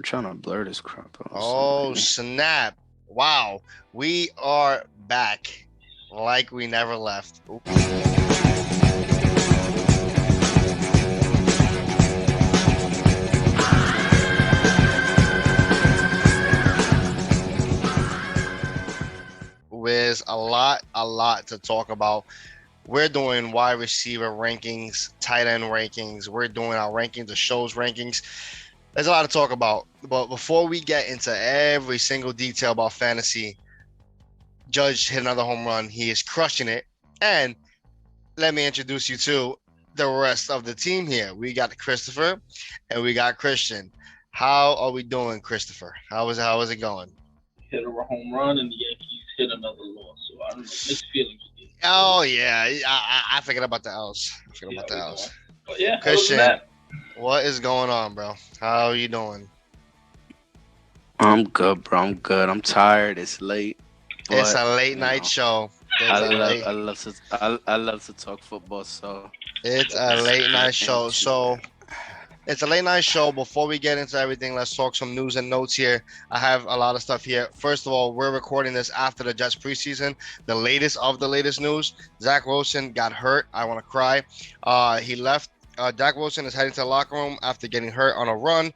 I'm trying to blur this crap out. Oh, Somebody. snap. Wow. We are back like we never left. Oops. With a lot to talk about. We're doing wide receiver rankings, tight end rankings. We're doing our rankings, the show's rankings. There's a lot to talk about. But before we get into every single detail about fantasy, Judge hit another home run. He is crushing it. And let me introduce you to the rest of the team here. We got Christopher and we got Christian. How are we doing, Christopher? How is it going? Hit a home run and the Yankees hit another loss. So I don't know, mixed feelings with these. Oh yeah, I forget about the L's. I forget See about how the we L's. doing. But yeah, other than Christian, that, what is going on, bro? How are you doing? I'm good, bro. I'm good. I'm tired. It's late, It's but a late you night know, show. I It's a love, late I love to, I love to talk football. So it's a let's late get night show. into So it. it's a late night show. Before we get into everything, let's talk some news and notes here. I have a lot of stuff here. First of all, we're recording this after the Jets preseason. The latest of the latest news: Zach Wilson got hurt. I want to cry. He left. Zach Wilson is heading to the locker room after getting hurt on a run.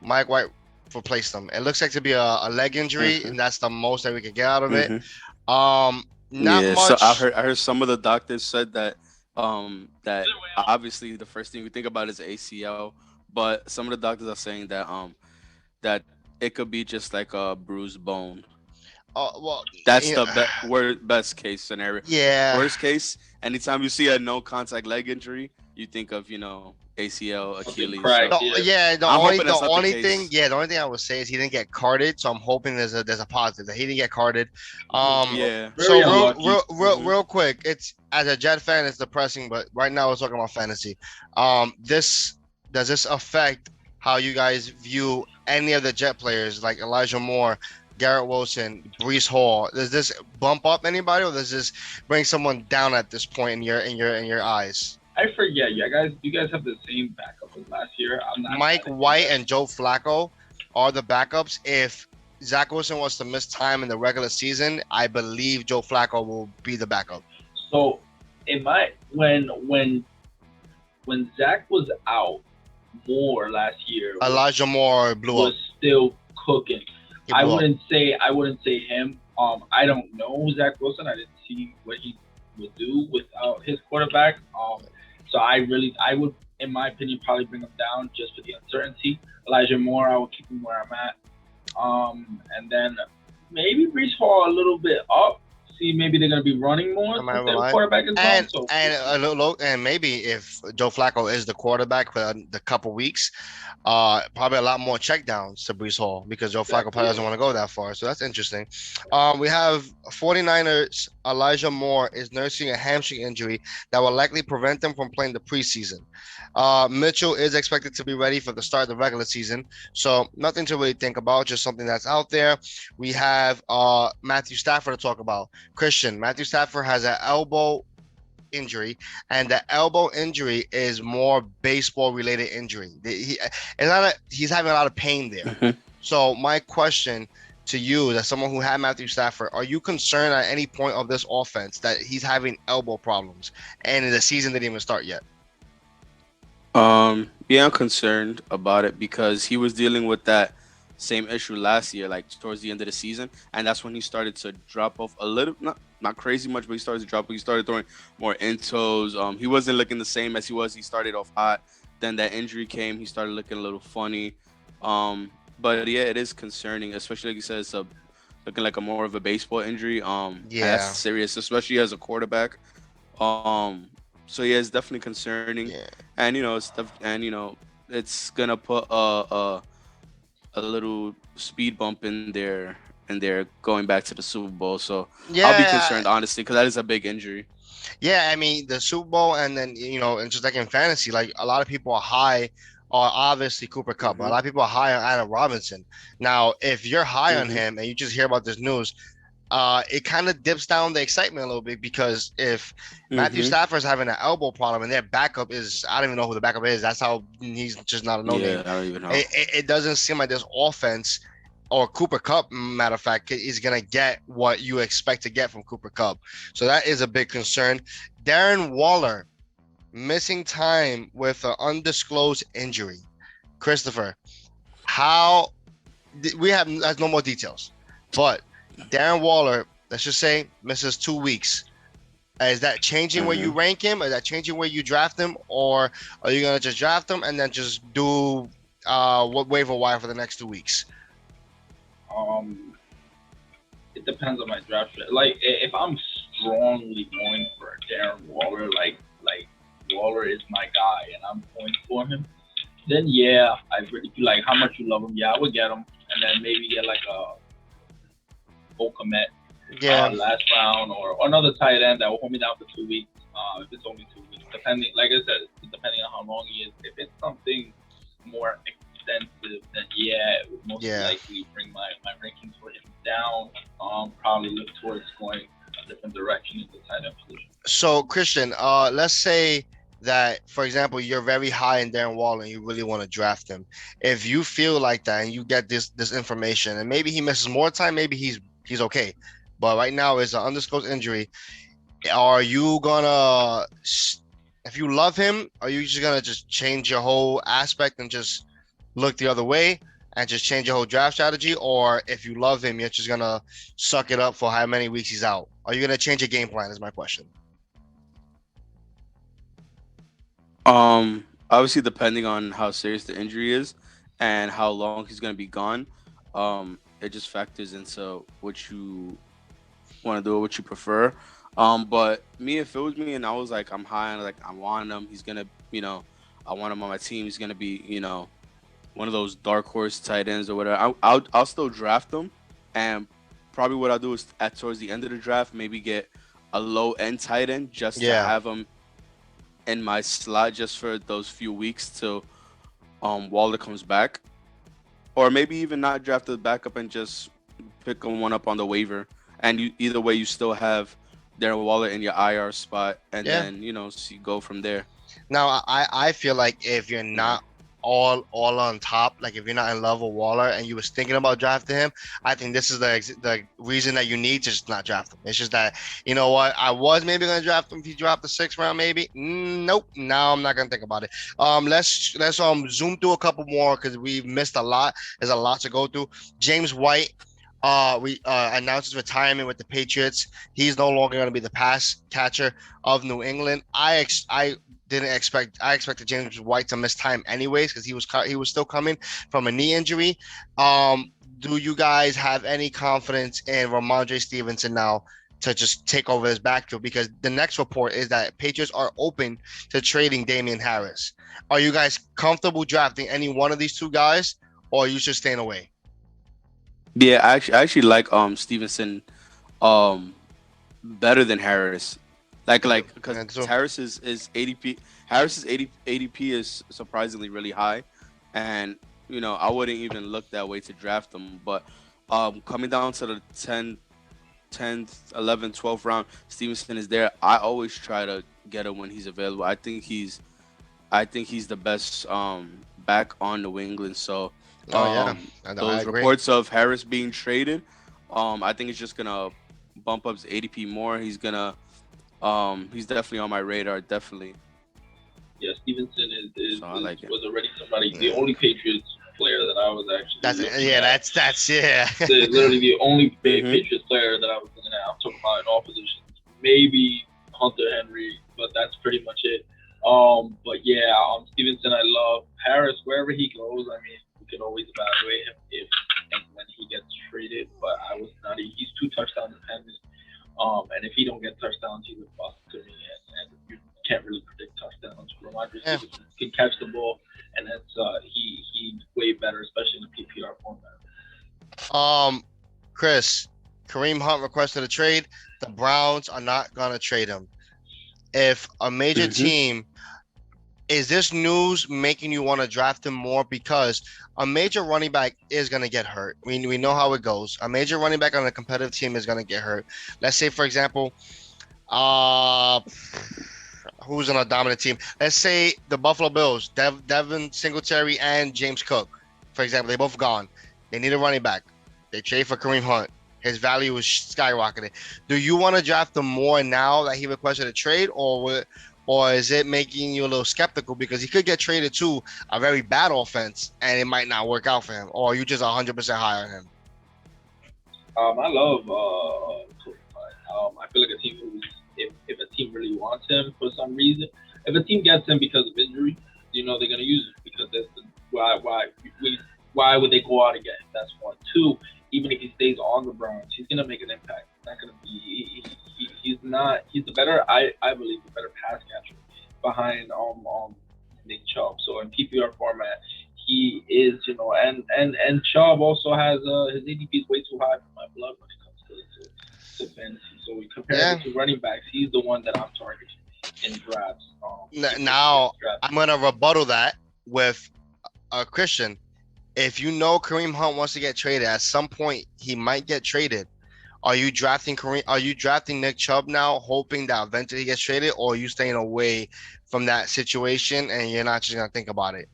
Mike White replaced him. It looks like to be a leg injury, hmm and that's the most that we can get out of it. hmm Not Yeah. So I much. heard, I heard some of the doctors said that obviously the first thing we think about is ACL, but some of the doctors are saying that it could be just like a bruised bone. Well, That's you the know, best case scenario. yeah. Worst case, anytime you see a no contact leg injury, you think of ACL, something Achilles. cracked. So Yeah, Yeah, I'm hoping the that's not the only thing, case. yeah, the only thing I would say is he didn't get carded, so I'm hoping there's a positive that he didn't get carded. Um, Yeah. so very real unlucky. real hmm real quick, it's as a Jet fan, it's depressing, but right now we're talking about fantasy. This does this affect how you guys view any of the Jet players like Elijah Moore, Garrett Wilson, Brees Hall? Does this bump up anybody, or does this bring someone down at this point in your eyes? I forget. Yeah, guys, you guys have the same backup as last year. I'm not Mike mad at you White guys. and Joe Flacco are the backups. If Zach Wilson was to miss time in the regular season, I believe Joe Flacco will be the backup. So, in my when Zach was out more last year Elijah Moore blew was up. still cooking. He blew up. I wouldn't say him. I don't know Zach Wilson. I didn't see what he would do without his quarterback. So I would, in my opinion, probably bring him down just for the uncertainty. Elijah Moore, I would keep him where I'm at. And then maybe Brees Hall a little bit up. See, maybe they're gonna be running more Am I since their right? quarterback is gone. So we'll see. And maybe if Joe Flacco is the quarterback for the couple weeks, probably a lot more checkdowns to Brees Hall because Joe Flacco Exactly. probably doesn't Yeah. want to go that far. So that's interesting. We have 49ers. Elijah Moore is nursing a hamstring injury that will likely prevent him from playing the preseason. Mitchell is expected to be ready for the start of the regular season. So nothing to really think about, just something that's out there. We have Matthew Stafford to talk about. Christian, Matthew Stafford has an elbow injury, and the elbow injury is more baseball related injury. He's having a lot of pain there. hmm So my question to you, as someone who had Matthew Stafford, are you concerned at any point of this offense that he's having elbow problems and the season didn't even start yet? Yeah, I'm concerned about it because he was dealing with that same issue last year, like towards the end of the season, and that's when he started to drop off a little, not crazy much, but he started to drop. He started throwing more intos. He wasn't looking the same as he was. He started off hot, then that injury came. He started looking a little funny. Um, but yeah, it is concerning, especially like you said, it's looking like a more of a baseball injury. And that's Yeah, serious, especially as a quarterback. Um, so yeah, it's definitely concerning, yeah, and it's gonna put a little speed bump in there going back to the Super Bowl. So I'll be yeah, concerned honestly because that is a big injury. yeah. I mean, the Super Bowl, and then and just like in fantasy, like a lot of people are high on obviously Cooper Cup, but a hmm lot of people are high on Adam Robinson. Now, if you're high on hmm him and you just hear about this news, it kind of dips down the excitement a little bit because if Matthew Mm-hmm. Stafford's having an elbow problem and their backup is, I don't even know who the backup is. That's how he's just not a no Yeah, name. I don't even know. It doesn't seem like this offense or Cooper Cup, matter of fact, is going to get what you expect to get from Cooper Cup. So that is a big concern. Darren Waller missing time with an undisclosed injury. Christopher, how we have no more details, but Darren Waller, let's just say, misses 2 weeks. Is that changing where you Mm-hmm. rank him? Is that changing where you draft him, or are you gonna just draft him and then just do what waiver wire for the next 2 weeks? Um, it depends on my draft. Like if I'm strongly going for Darren Waller, like Waller is my guy, and I'm going for him, then yeah, I really feel like how much you love him. Yeah, I would get him, and then maybe get like a Okamet Yeah, last round or another tight end that will hold me down for 2 weeks. If it's only 2 weeks, depending, like I said, depending on how long he is. If it's something more extensive, then yeah, it would most yeah. likely bring my rankings for him down. Probably look towards going a different direction in the tight end position. So Christian, let's say that, for example, you're very high in Darren Waller and you really want to draft him. If you feel like that and you get this information, and maybe he misses more time, maybe he's okay, but right now is an undisclosed injury. Are you gonna, if you love him, are you just gonna just change your whole aspect and just look the other way and just change your whole draft strategy? Or if you love him, you're just gonna suck it up for how many weeks he's out? Are you gonna change your game plan? Is my question. Obviously, depending on how serious the injury is and how long he's gonna be gone, it just factors into what you want to do, what you prefer. But me, if it was me and I was like, I'm high and like I want him, he's gonna, I want him on my team. He's gonna be, one of those dark horse tight ends or whatever. I'll still draft him, and probably what I'll do is at towards the end of the draft, maybe get a low end tight end just to Yeah. have him in my slot just for those few weeks till Waller comes back, or maybe even not draft the backup and just pick one up on the waiver. And either way, you still have Darren Waller in your IR spot, and Yeah. then see, go from there. Now I feel like if you're Yeah. not all on top, like if you're not in love with Waller and you was thinking about drafting him, I think this is the reason that you need to just not draft him. It's just that, you know what, I was maybe gonna draft him if he dropped the sixth round, maybe. Nope. Now I'm not gonna think about it. Let's zoom through a couple more because we've missed a lot. There's a lot to go through. James White. We announced his retirement with the Patriots. He's no longer going to be the pass catcher of New England. I didn't expect. I expected James White to miss time anyways because he was still coming from a knee injury. Do you guys have any confidence in Ramondre Stevenson now to just take over his backfield? Because the next report is that Patriots are open to trading Damian Harris. Are you guys comfortable drafting any one of these two guys, or are you just staying away? Yeah, I actually like Stevenson um better than Harris. I do. Because I do. Harris's ADP Harris's 80 ADP is surprisingly really high, and I wouldn't even look that way to draft him. But coming down to the 10th, 11th, 12th round, Stevenson is there. I always try to get him when he's available. I think he's the best back on New England. So Oh yeah, I those agree. reports of Harris being traded, I think it's just gonna bump up his ADP more. He's definitely on my radar, definitely. Yeah, Stevenson So I like it. was already somebody. The Yeah. only Patriots player that I was actually That's looking yeah, at. that's yeah. Literally the only Mhm. Patriots player that I was looking at. I'm talking about in all positions. Maybe Hunter Henry, but that's pretty much it. But yeah, Stevenson, I love Harris wherever he goes. I mean, we can always evaluate him if and when he gets traded. But I was not. He's too touchdown dependent. And if he don't get touchdowns, he's a bust to me. And you can't really predict touchdowns. Ramondre Yeah. Stevenson can catch the ball, and that's he's way better, especially in the PPR format. Um, Chris, Kareem Hunt requested a trade. The Browns are not gonna trade him. If a major Mhm. team Is this news making you want to draft him more? Because a major running back is going to get hurt. We know how it goes. A major running back on a competitive team is going to get hurt. Let's say, for example, uh, who's on a dominant team? Let's say the Buffalo Bills, Devin Singletary and James Cook, for example, they both gone. They need a running back. They trade for Kareem Hunt. His value is skyrocketing. Do you want to draft him more now that he requested a trade, or is it making you a little skeptical because he could get traded to a very bad offense and it might not work out for him, or are you just 100% high on him? I love Kareem Hunt. I feel like a team who's if a team really wants him for some reason, if a team gets him because of injury, they're gonna use him because that's why would they go out and get him? That's one. Two, even if he stays on the Browns, he's gonna make an impact. It's not gonna be he's not he's the better I believe the better pass catcher behind Nick Chubb. So in PPR format, he is and Chubb also has his ADP is way too high for my blood when it comes to fantasy. So we compare Yeah. the two running backs. He's the one that I'm targeting in drafts. Now Draft. I'm gonna rebuttal that with a Christian. If you know Kareem Hunt wants to get traded, at some point he might get traded. Are you drafting Kareem? Are you drafting Nick Chubb now, hoping that eventually he gets traded, or are you staying away from that situation and you're not just gonna think about it?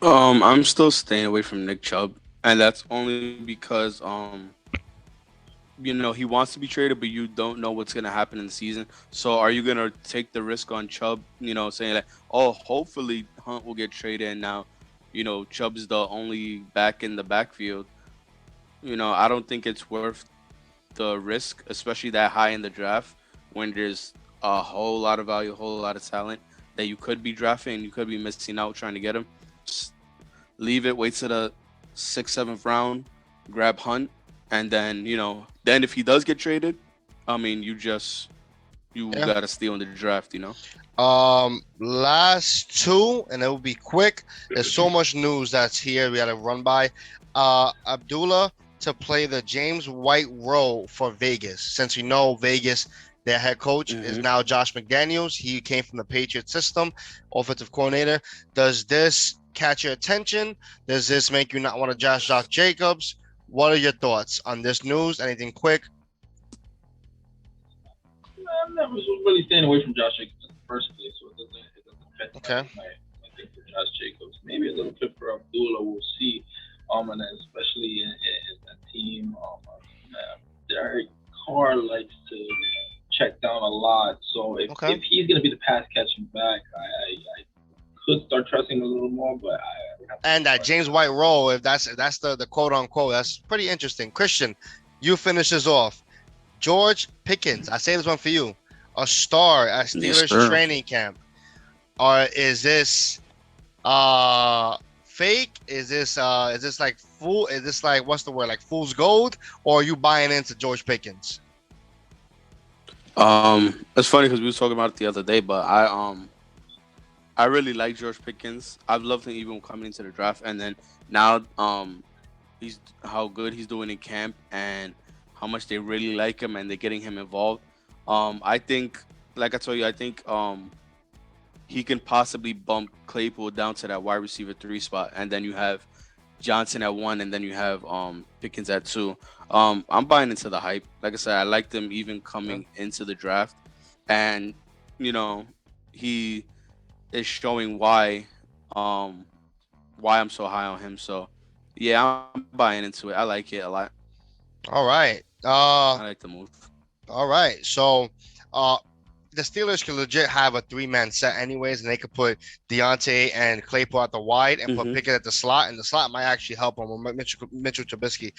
I'm still staying away from Nick Chubb, and that's only because he wants to be traded, but you don't know what's gonna happen in the season. So are you gonna take the risk on Chubb? Saying like, oh, hopefully Hunt will get traded, and now, Chubb's the only back in the backfield. I don't think it's worth the risk, especially that high in the draft when there's a whole lot of value, a whole lot of talent that you could be drafting and you could be missing out trying to get him. Just leave it, wait to the sixth, seventh round, grab Hunt, and then if he does get traded, I mean, you Yeah. gotta steal in the draft. Last two, and it will be quick. There's so much news that's here. We got to run by. Abdullah to play the James White role for Vegas. Since we know Vegas, their head coach is Hmm. now Josh McDaniels. He came from the Patriot system, offensive coordinator. Does this catch your attention? Does this make you not want to Josh Jacobs? What are your thoughts on this news? Anything quick? I'm never really staying away from Josh Jacobs in the first place, so it doesn't affect Okay. my thing for Josh Jacobs. Maybe a little bit for Abdullah, we'll see. And then especially in that team, Derek Carr likes to check down a lot. So Okay. if he's gonna be the pass catching back, I could start trusting him a little more, but I would have to And be that cautious James on White him. role, if that's the quote unquote, that's pretty interesting. Christian, you finish this off. George Pickens, I say this one for you, a star at Yes, Steelers sir. training camp. Or is this fake? Is this like fool? Is this like what's the word? Like fool's gold? Or are you buying into George Pickens? It's funny because we was talking about it the other day, but I really like George Pickens. I've loved him even coming into the draft, and then now he's how good he's doing in camp and how much they really like him and they're getting him involved. I think, like I told you, I think he can possibly bump Claypool down to that wide receiver three spot, and then you have Johnson at one, and then you have Pickens at two. I'm buying into the hype. Like I said, I liked him even Yeah. coming into the draft, and you know he is showing why I'm so high on him. So yeah, I'm buying into it. I like it a lot. All right. I like the move. All right. So, uh, the Steelers could legit have a three-man set anyways, and they could put Deontay and Claypool at the wide and put Hmm. Pickett at the slot, and the slot might actually help him with Mitchell Trubisky.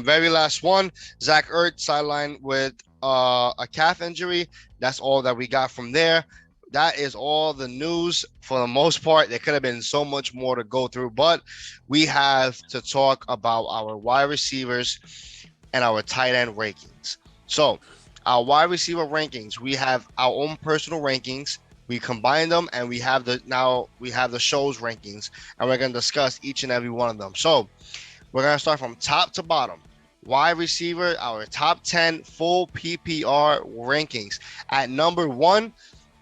Very last one, Zach Ertz sidelined with a calf injury. That's all that we got from there. That is all the news for the most part. There could have been so much more to go through, but we have to talk about our wide receivers and our tight end rankings. So, our wide receiver rankings, we have our own personal rankings. We combine them, and we have the show's rankings, and we're gonna discuss each and every one of them. So, we're gonna start from top to bottom. wide receiver, our top 10 full PPR rankings. At number 1,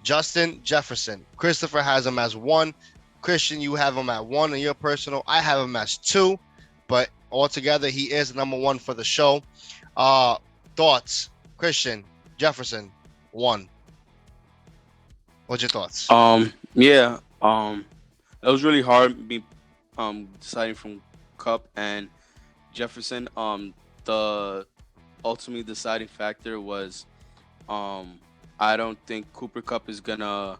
Justin Jefferson. Christopher has him as 1. Christian, you have him at 1 in your personal. I have him as 2, but altogether he is number 1 for the show. Uh, Thoughts? Christian, Jefferson, 1. What's your thoughts? Yeah. It was really hard me deciding from Cup and Jefferson. The ultimately deciding factor was I don't think Cooper Cup is gonna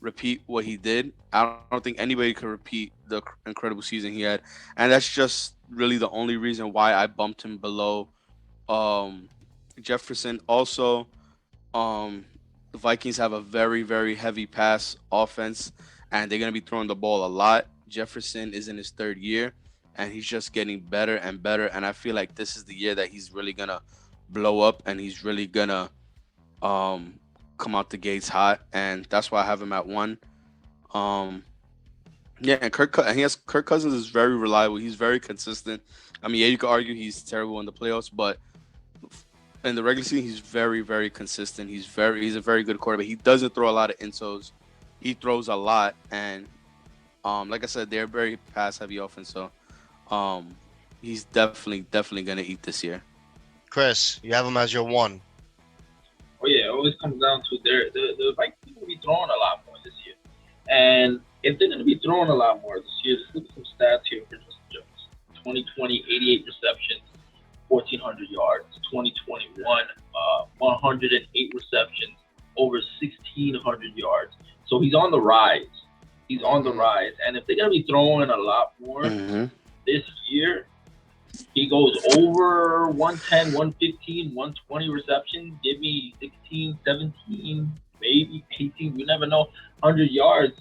repeat what he did. I don't think anybody could repeat the incredible season he had, and that's just really the only reason why I bumped him below um, Jefferson. Also, the Vikings have a very, very heavy pass offense, and they're gonna be throwing the ball a lot. Jefferson is in his third year, and he's just getting better and better. And I feel like this is the year that he's really gonna blow up, and he's really gonna um, come out the gates hot. And that's why I have him at 1. Um, yeah, and Kirk Cousins is very reliable. He's very consistent. I mean, yeah, you could argue he's terrible in the playoffs, but in the regular season, he's very, very consistent. He's a very good quarterback. He doesn't throw a lot of insos. He throws a lot, and like I said, they're very pass heavy offense. So um, he's definitely gonna eat this year. Chris, you have him as your 1. Oh yeah, it always comes down to the Vikings going to be throwing a lot more this year, and if they're going to be throwing a lot more this year, just look at some stats here for Justin Jones. 2020, 88 receptions, 1,400 yards. 2021, 108 receptions, over 1,600 yards. So he's on the rise. He's on the rise, and if they're going to be throwing a lot more Mm-hmm. this year, he goes over 110, 115, 120 receptions. Give me 16, 17, maybe 18. You never know. 100 yards.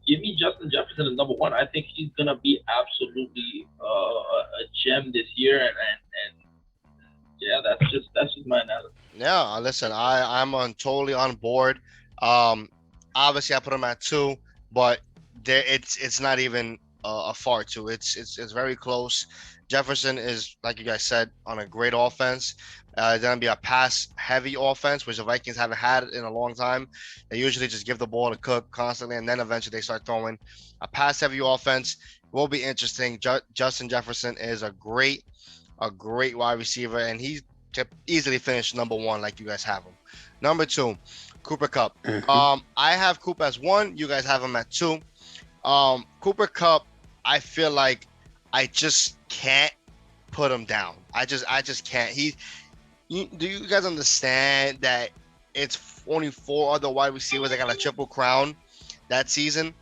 Give me Justin Jefferson as number 1. I think he's gonna be absolutely a gem this year, and yeah, that's just my analysis. Yeah, listen, I'm on totally on board. Um, Obviously I put him at 2, but it's not even a far 2. It's very close. Jefferson is, like you guys said, on a great offense. It's gonna be a pass heavy offense, which the Vikings haven't had in a long time. They usually just give the ball to Cook constantly, and then eventually they start throwing. A pass heavy offense will be interesting. Justin Jefferson is a great wide receiver, and he could easily finish number 1, like you guys have him. Number 2, Cooper Cup. Mm-hmm. I have Cooper as 1. You guys have him at 2. Cooper Cup, I feel like I just can't put him down. I just can't. Do you guys understand that it's only 4 other wide receivers that got a triple crown that season?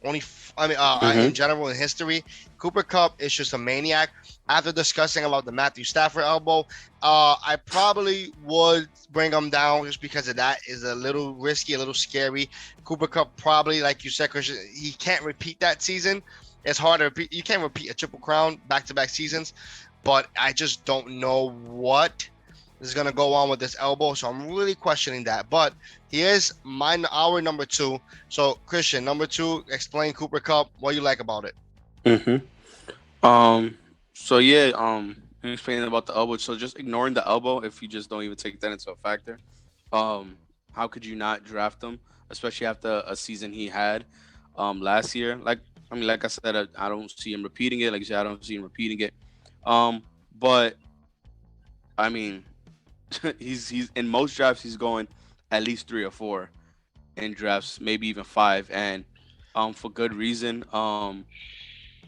In Mm-hmm. general in history, Cooper Cup is just a maniac. After discussing about the Matthew Stafford elbow, I probably would bring him down just because of that. Is a little risky, a little scary. Cooper Cup probably, like you said, Christian, he can't repeat that season. It's hard to repeat. You can't repeat a triple crown back-to-back seasons, but I just don't know what is going to go on with this elbow, so I'm really questioning that. But he is our number 2. So Christian, number 2, explain Cooper Cup. What you like about it? Mm-hmm. So yeah, explaining about the elbow. So just ignoring the elbow, if you just don't even take that into a factor, um, how could you not draft him, especially after a season he had, last year? Like I said, I don't see him repeating it. Like you said, I don't see him repeating it. But I mean, he's in most drafts he's going at least 3 or 4 in drafts, maybe even 5, and for good reason.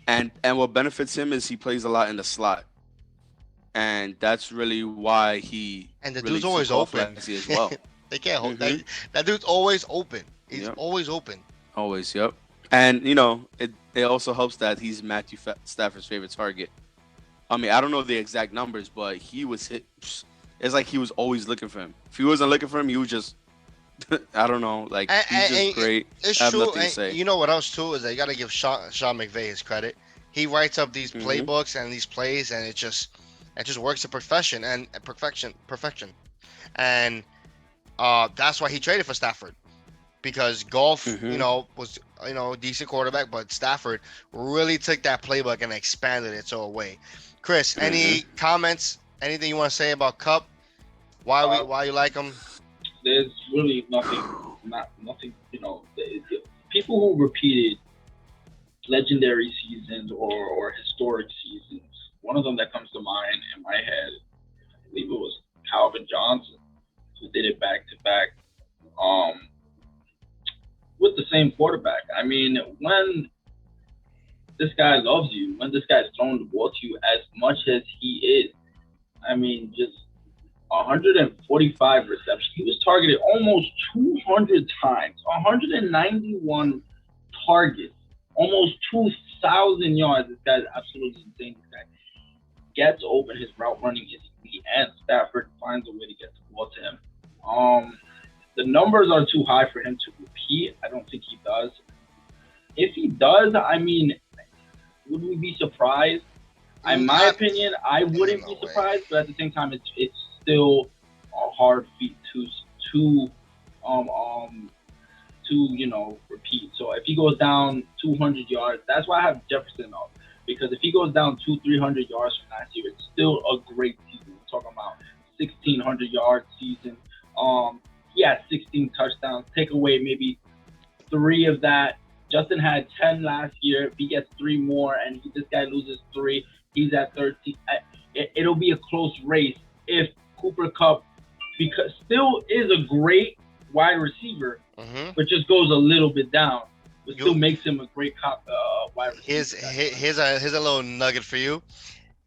And what benefits him is he plays a lot in the slot, and that's really why he And the really dude's took always off open. last year as well. They can't hold Hmm. that dude's always open. He's Yep, always open. always. Yep. And it also helps that he's Stafford's favorite target. I mean, I don't know the exact numbers, but he was hit. It's like he was always looking for him. If he wasn't looking for him, he was just I don't know. Like he's just And great. it's I have true. nothing to And say. you know what else too is that you got to give Sean McVay his credit. He writes up these Hmm. playbooks and these plays, and it just works to perfection. And that's why he traded for Stafford, because Golf, Hmm. was a decent quarterback, but Stafford really took that playbook and expanded it so away. Chris, Hmm. any comments? Anything you want to say about Cup? Uh, Why you like him? there's really nothing, not nothing. People who repeated legendary seasons or historic seasons. One of them that comes to mind in my head, I believe it was Calvin Johnson, who did it back to back. Um, with the same quarterback. I mean, when this guy loves you, when this guy's throwing the ball to you as much as he is, I mean, just 145 receptions. He was targeted almost 200 times, 191 targets, almost 2,000 yards. This guy's absolutely insane. This guy gets open. His route running is elite, and Stafford finds a way to get the ball to him. The numbers are too high for him to repeat. I don't think he does. If he does, I mean, would we be surprised? In my Not, opinion, I ain't wouldn't no be way. surprised, but at the same time, it's still a hard feat to um um repeat. So if he goes down 200 yards, that's why I have Jefferson up, because if he goes down 300 yards from last year, it's still a great season. We're talking about 1,600 yard season. He had 16 touchdowns. Take away maybe three of that. Justin had 10 last year. If he gets three more, and this guy loses three, he's at 13. It'll be a close race if Cooper Cup, because still is a great wide receiver, Hmm. but just goes a little bit down, but still You makes him a great wide here's receiver. That's here- what here's a little nugget for you.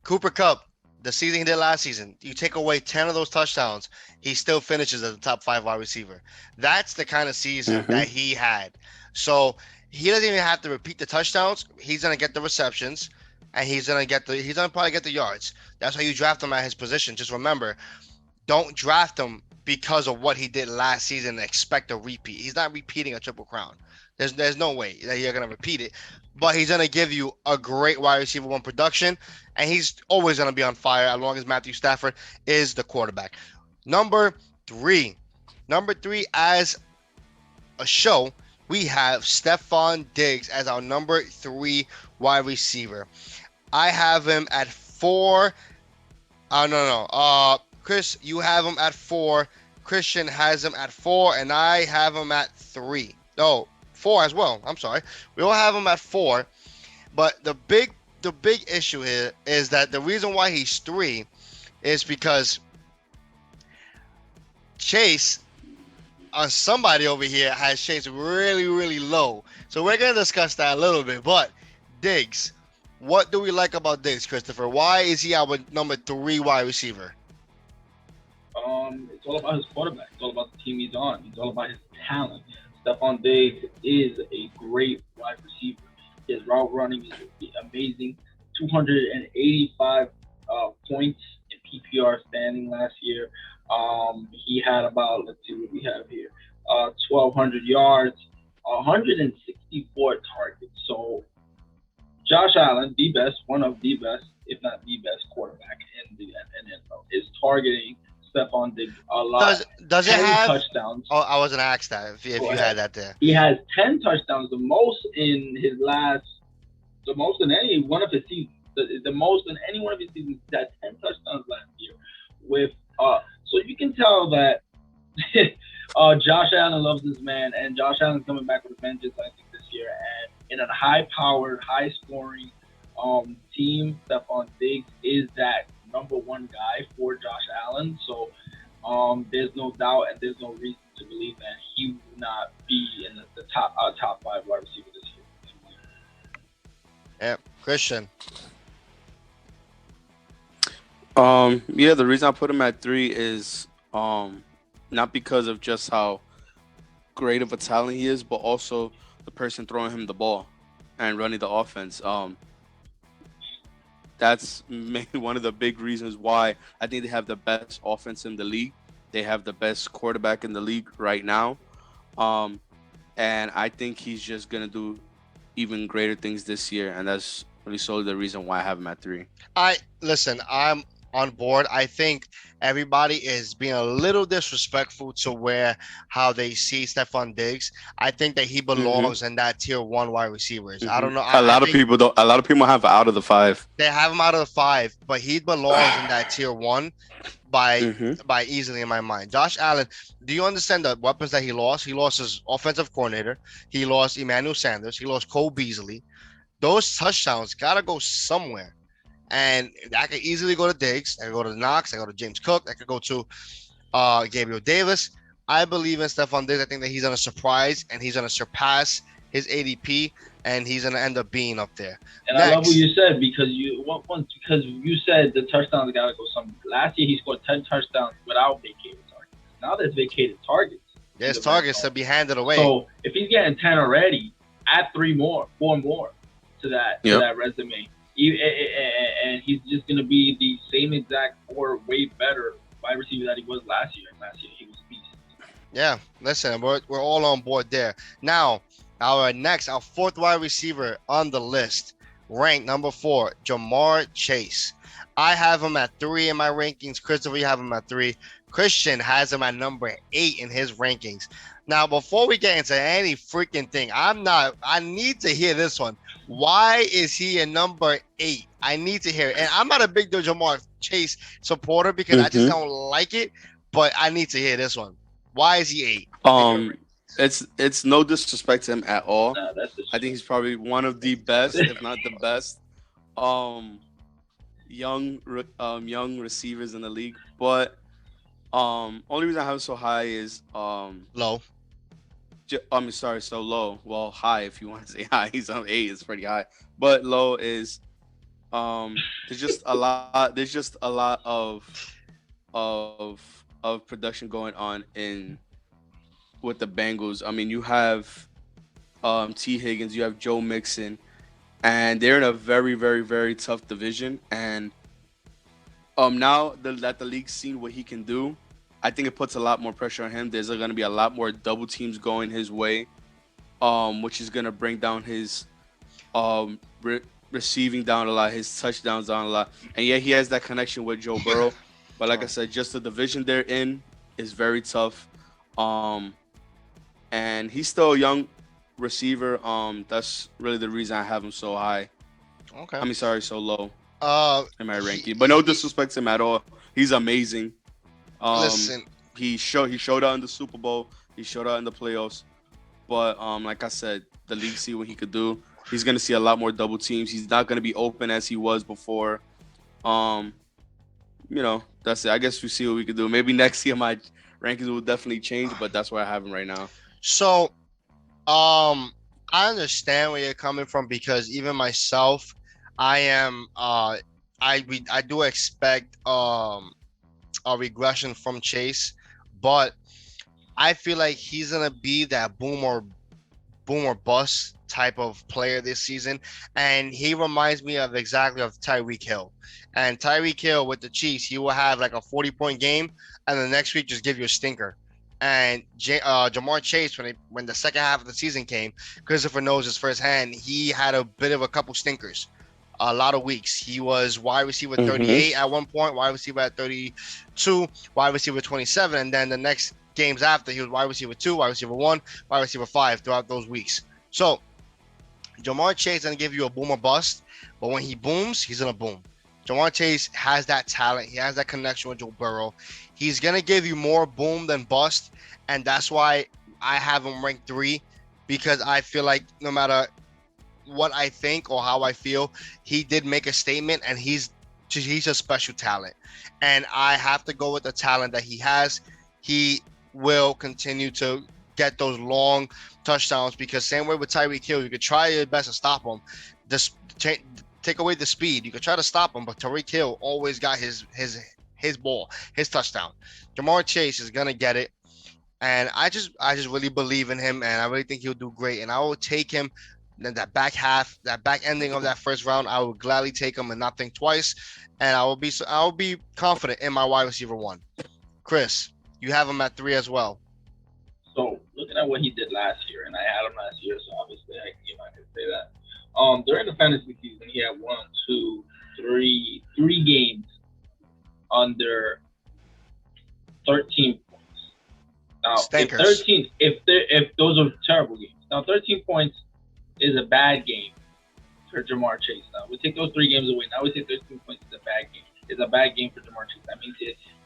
Cooper Cup, the season he did last season, you take away 10 of those touchdowns, he still finishes as a top five wide receiver. That's the kind of season Hmm. that he had. So he doesn't even have to repeat the touchdowns. He's gonna get the receptions, and he's gonna probably get the yards. That's why you draft him at his position. Just remember, don't draft him because of what he did last season and expect a repeat. He's not repeating a triple crown. There's no way that you're gonna repeat it. But he's gonna give you a great wide receiver one production, and he's always gonna be on fire as long as Matthew Stafford is the quarterback. Number three. Number three, as a show, we have Stephon Diggs as our number three wide receiver. I have him at four. No, no. Chris, you have him at four. Christian has him at four, and I have him at three. No, four as well. I'm sorry. We all have him at four. But the big issue here is that the reason why he's three is because Chase somebody over here has Chase really, really low. So we're gonna discuss that a little bit. But Diggs, what do we like about Diggs, Christopher? Why is he our number three wide receiver? it's all about his quarterback. It's all about the team he's on. It's all about his talent. Stephon Diggs is a great wide receiver. His route running is amazing. 285 points in PPR standing last year. He had about, let's see what we have here, 1,200 yards, 164 targets. So Josh Allen, the best, one of the best, if not the best quarterback in the NFL, is targeting Stephon Diggs a lot. Does it 10 have? touchdowns. Oh, I wasn't asked that if Go you had ahead. that there. He has 10 touchdowns, the most in his last, the most in any one of his seasons. The most in any one of his seasons. He had 10 touchdowns last year. With so you can tell that Josh Allen loves this man, and Josh Allen's coming back with a vengeance, I think, this year. And in a high-powered, high-scoring team, Stephon Diggs is that number one guy for Josh Allen. So there's no doubt and there's no reason to believe that he will not be in the top five wide receiver this year. Yeah, Christian. Yeah, the reason I put him at three is not because of just how great of a talent he is, but also the person throwing him the ball and running the offense. That's maybe one of the big reasons why I think they have the best offense in the league. They have the best quarterback in the league right now. Um, and I think he's just gonna do even greater things this year, and that's really solely the reason why I have him at three. I listen. on board. I think everybody is being a little disrespectful to where how they see Stephon Diggs. I think that he Hmm. belongs in that tier one wide receivers. I Hmm. don't know. A I lot of think people don't. A lot of people have out of the five. they have him out of the five, but he belongs in that tier one by Hmm. by easily in my mind. Josh Allen, do you understand the weapons that he lost? He lost his offensive coordinator. He lost Emmanuel Sanders. He lost Cole Beasley. Those touchdowns gotta go somewhere. And I could easily go to Diggs. I could go to Knox. I go to James Cook. I could go to Gabriel Davis. I believe in Stephon Diggs. I think that he's gonna surprise and he's gonna surpass his ADP, and he's gonna end up being up there. And I love what Next, you said because once because you said the touchdowns gotta go somewhere. Last year he scored 10 touchdowns without vacated targets. Now there's vacated targets in there's the red targets to zone. be handed away. So if he's getting 10 already, add three more, four more to Yep. that resume. And he's just gonna be the same exact or way better wide receiver that he was last year. And last year he was a beast. Yeah, listen, we're all on board there. Now, our fourth wide receiver on the list, ranked number 4, Jamar Chase. I have him at 3 in my rankings. Christopher, you have him at 3. Christian has him at number 8 in his rankings. Now, before we get into any freaking thing, I need to hear this one. Why is he a number 8? I need to hear it. And I'm not a big Jamar Chase supporter because I just Hmm. don't like it, but I need to hear this one. Why is he 8 in your Um, rankings? it's no disrespect to him at all. Nah, that's I think he's disrespectful. probably one of the best, if not the best, um, young receivers in the league. But only reason I have him so high is Low. I'm sorry, so low. Well, high if you want to say high. He's on 8. It's pretty high, but low is there's just a lot. There's just a lot of production going on in with the Bengals. I mean, you have T Higgins, you have Joe Mixon, and they're in a very, very, very tough division. And now that the league's seen what he can do, I think it puts a lot more pressure on him. There's going to be a lot more double teams going his way, which is going to bring down his receiving down a lot, his touchdowns down a lot. And yeah, he has that connection with Joe Burrow, but like I Oh, said, just the division they're in is very tough. Um, and he's still a young receiver. That's really the reason I have him so high. okay. I mean, sorry, so low in my He, ranking. But no he disrespect to him at all. He's amazing. Um, listen. he showed out in the Super Bowl. He showed out in the playoffs. But like I said, the league see what he could do. He's gonna see a lot more double teams. He's not gonna be open as he was before. Um, that's it. I guess we see what we could do. Maybe next year my rankings will definitely change, but that's where I have him right now. So, um, I understand where you're coming from because even myself, I am. I do expect a regression from Chase, but I feel like he's gonna be that boom or bust type of player this season, and he reminds me of exactly of Tyreek Hill. And Tyreek Hill with the Chiefs, he will have like a 40-point game, and the next week just give you a stinker. And Jamar Chase, when the second half of the season came, Christopher knows his firsthand. He had a bit of a couple stinkers, a lot of weeks. He was wide receiver Mm-hmm. 38 at one point, wide receiver at 32, wide receiver 27, and then the next games after he was wide receiver 2, wide receiver 1, wide receiver 5 throughout those weeks. So Jamar Chase gonna give you a boom or bust, but when he booms, he's gonna boom. Jamar Chase has that talent. He has that connection with Joe Burrow. He's gonna give you more boom than bust, and that's why I have him ranked 3 because I feel like no matter what I think or how I feel, he did make a statement, and he's a special talent, and I have to go with the talent that he has. He will continue to get those long touchdowns because same way with Tyreek Hill, you could try your best to stop him. Just take away the speed. You could try to stop him, but Tyreek Hill always got his ball, his touchdown. Jamar Chase is gonna get it, and I just really believe in him, and I really think he'll do great. And I will take him. Then that back half, that back ending of that first round, I will gladly take him and not think twice. And I will be confident in my wide receiver 1. Chris, you have him at 3 as well. So looking at what he did last year, and I had him last year, so obviously I can say that. During the fantasy season, he had one, two, three games under 13 points. Now, if Stinkers. 13, if those are terrible games. Now, 13 points is a bad game for Jamar Chase. Now we take those three games away. Now we say 13 points is a bad game. It's a bad game for Jamar Chase. That means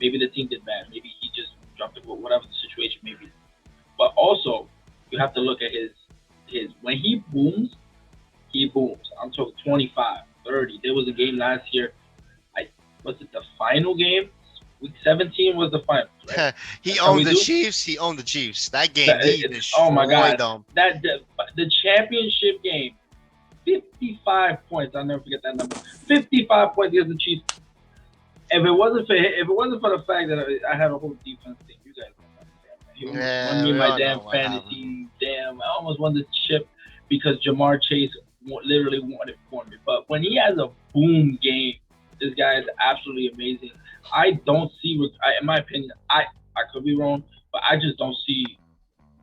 maybe the team did bad. Maybe he just dropped the ball. Whatever the situation may be. But also, you have to look at his when he booms, he booms. I'm talking 25, 30. There was a game last year. I was it the final game? Week 17 was the finals, right? He Can owned we the do Chiefs. He owned the Chiefs. That game, that? he Oh my destroyed God, them. that the championship game, 55 points. I'll never forget that number. 55 points against the Chiefs. If it wasn't for the fact that I had a whole defense team, you guys don't understand. Man. He almost won Yeah, me we my all damn know what happened. fantasy. Damn, I almost won the chip because Jamar Chase literally won it for me. But when he has a boom game, this guy is absolutely amazing. I don't see, in my opinion, I could be wrong, but I just don't see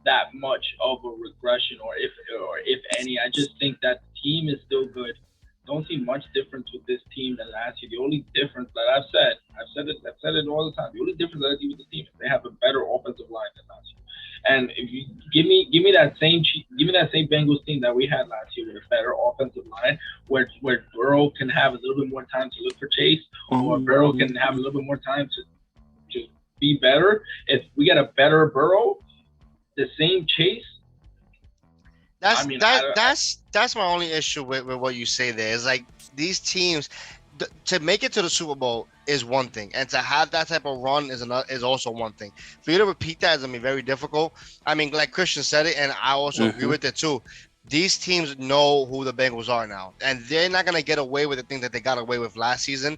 that much of a regression, or if any. I just think that the team is still good. Don't see much difference with this team than last year. The only difference that I've said it all the time. The only difference that I see with the team is they have a better offensive line than last year. And if you give me that same Bengals team that we had last year with a better offensive line, where Burrow can have a little bit more time to look for Chase, or Burrow can have a little bit more time to be better. If we get a better Burrow, the same Chase. I That's mean, that that's my only issue with what you say there. Is like these teams to make it to the Super Bowl is one thing, and to have that type of run is also one thing. For you to repeat that is gonna be very difficult. I mean, like Christian said it, and I also agree Mm-hmm. with it too. These teams know who the Bengals are now, and they're not gonna get away with the thing that they got away with last season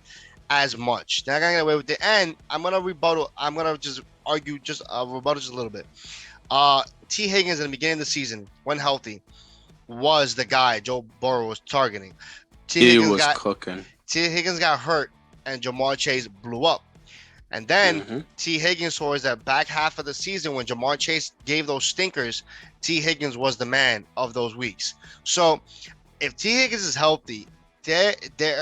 as much. They're not gonna get away with it. And I'm gonna rebuttal. I'm gonna just argue just rebuttal just a little bit. T. Higgins in the beginning of the season, when healthy, was the guy Joe Burrow was targeting. T. He Higgins was got cooking. T. Higgins got hurt, and Jamar Chase blew up. And then Mm-hmm. T. Higgins towards that back half of the season when Jamar Chase gave those stinkers, T. Higgins was the man of those weeks. So if T. Higgins is healthy, there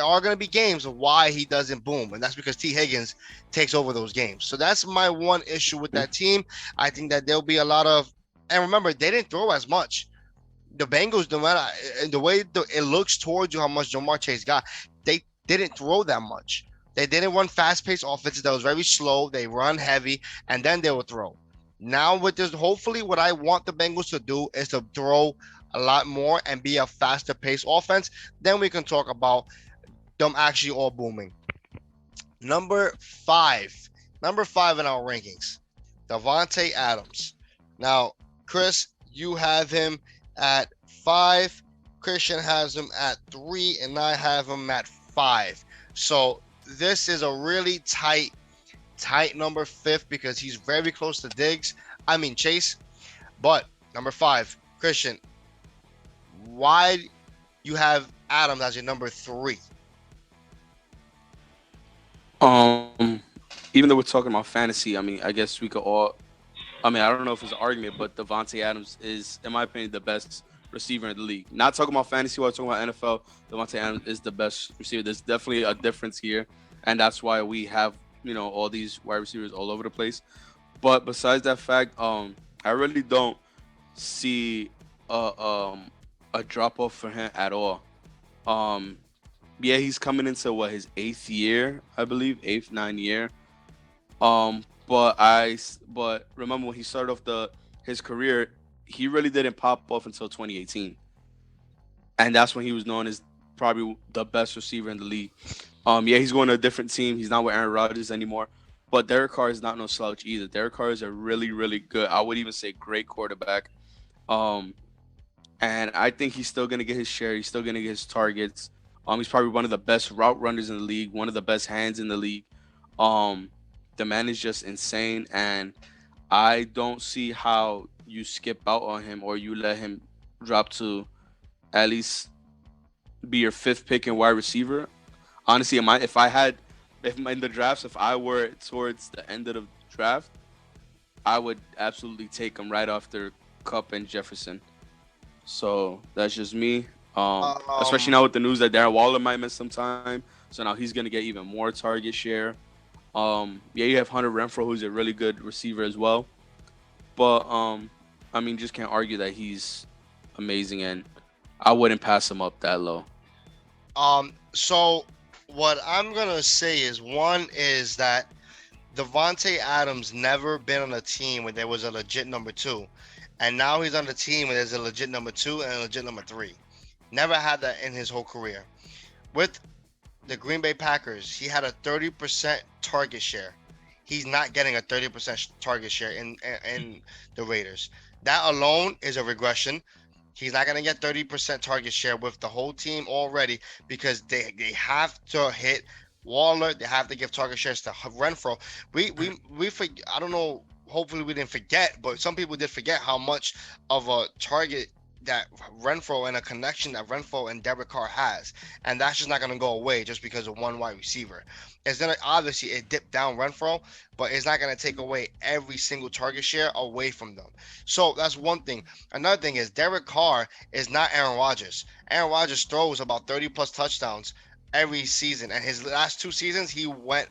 are going to be games of why he doesn't boom, and that's because T. Higgins takes over those games. So that's my one issue with that team. I think that there'll be a lot of, and remember, they didn't throw as much. The Bengals, no matter the way it looks towards you, how much Jamar Chase got, they didn't throw that much. They didn't run fast-paced offenses that was very slow. They run heavy, and then they will throw. Now with this, hopefully, what I want the Bengals to do is to throw a lot more and be a faster paced offense. Then we can talk about them actually all booming. Number five, number five in our rankings, Davante Adams. Now, Chris, you have him at 5. Christian has him at 3, and I have him at 5. So this is a really tight number 5th because he's very close to Chase. But number 5, Christian, why you have Adams as your number 3? Um, Even though we're talking about fantasy, I mean, I guess we could all. I mean, I don't know if it's an argument, but Devontae Adams is, in my opinion, the best receiver in the league. Not talking about fantasy, while talking about NFL. Devontae Adams is the best receiver. There's definitely a difference here, and that's why we have all these wide receivers all over the place. But besides that fact, I really don't see a drop off for him at all. Um, yeah, he's coming into his 8th year, I believe, eighth, 9th year. But remember when he started off the his career, he really didn't pop off until 2018, and that's when he was known as probably the best receiver in the league. Yeah, he's going to a different team. He's not with Aaron Rodgers anymore. But Derek Carr is not no slouch either. Derek Carr is a really, really good, I would even say great quarterback. Um, and I think he's still gonna get his share. He's still gonna get his targets. He's probably one of the best route runners in the league, one of the best hands in the league. Um, the man is just insane, and I don't see how you skip out on him or you let him drop to at least be your 5th pick in wide receiver. Honestly, if in the drafts, if I were towards the end of the draft, I would absolutely take him right after Cup and Jefferson. So that's just me. Especially Um, now with the news that Darren Waller might miss some time, so now he's gonna get even more target share. Yeah, you have Hunter Renfro, who's a really good receiver as well. But I mean, just can't argue that he's amazing, and I wouldn't pass him up that low. So what I'm gonna say is one is that Devontae Adams never been on a team where there was a legit number two, and now he's on the team where there's a legit number two and a legit number three. Never had that in his whole career. With the Green Bay Packers, he had a 30% target share. He's not getting a 30% target share in the Raiders. That alone is a regression. He's not going to get 30% target share with the whole team already because they have to hit Waller. They have to give target shares to Renfro. I don't know. Hopefully we didn't forget, but some people did forget how much of a target that Renfro and a connection that Renfro and Derek Carr has, and that's just not going to go away just because of one wide receiver. It's gonna obviously it dipped down Renfro, but it's not going to take away every single target share away from them. So that's one thing. Another thing is Derek Carr is not Aaron Rodgers. Aaron Rodgers throws about 30 plus touchdowns every season, and his last two seasons he went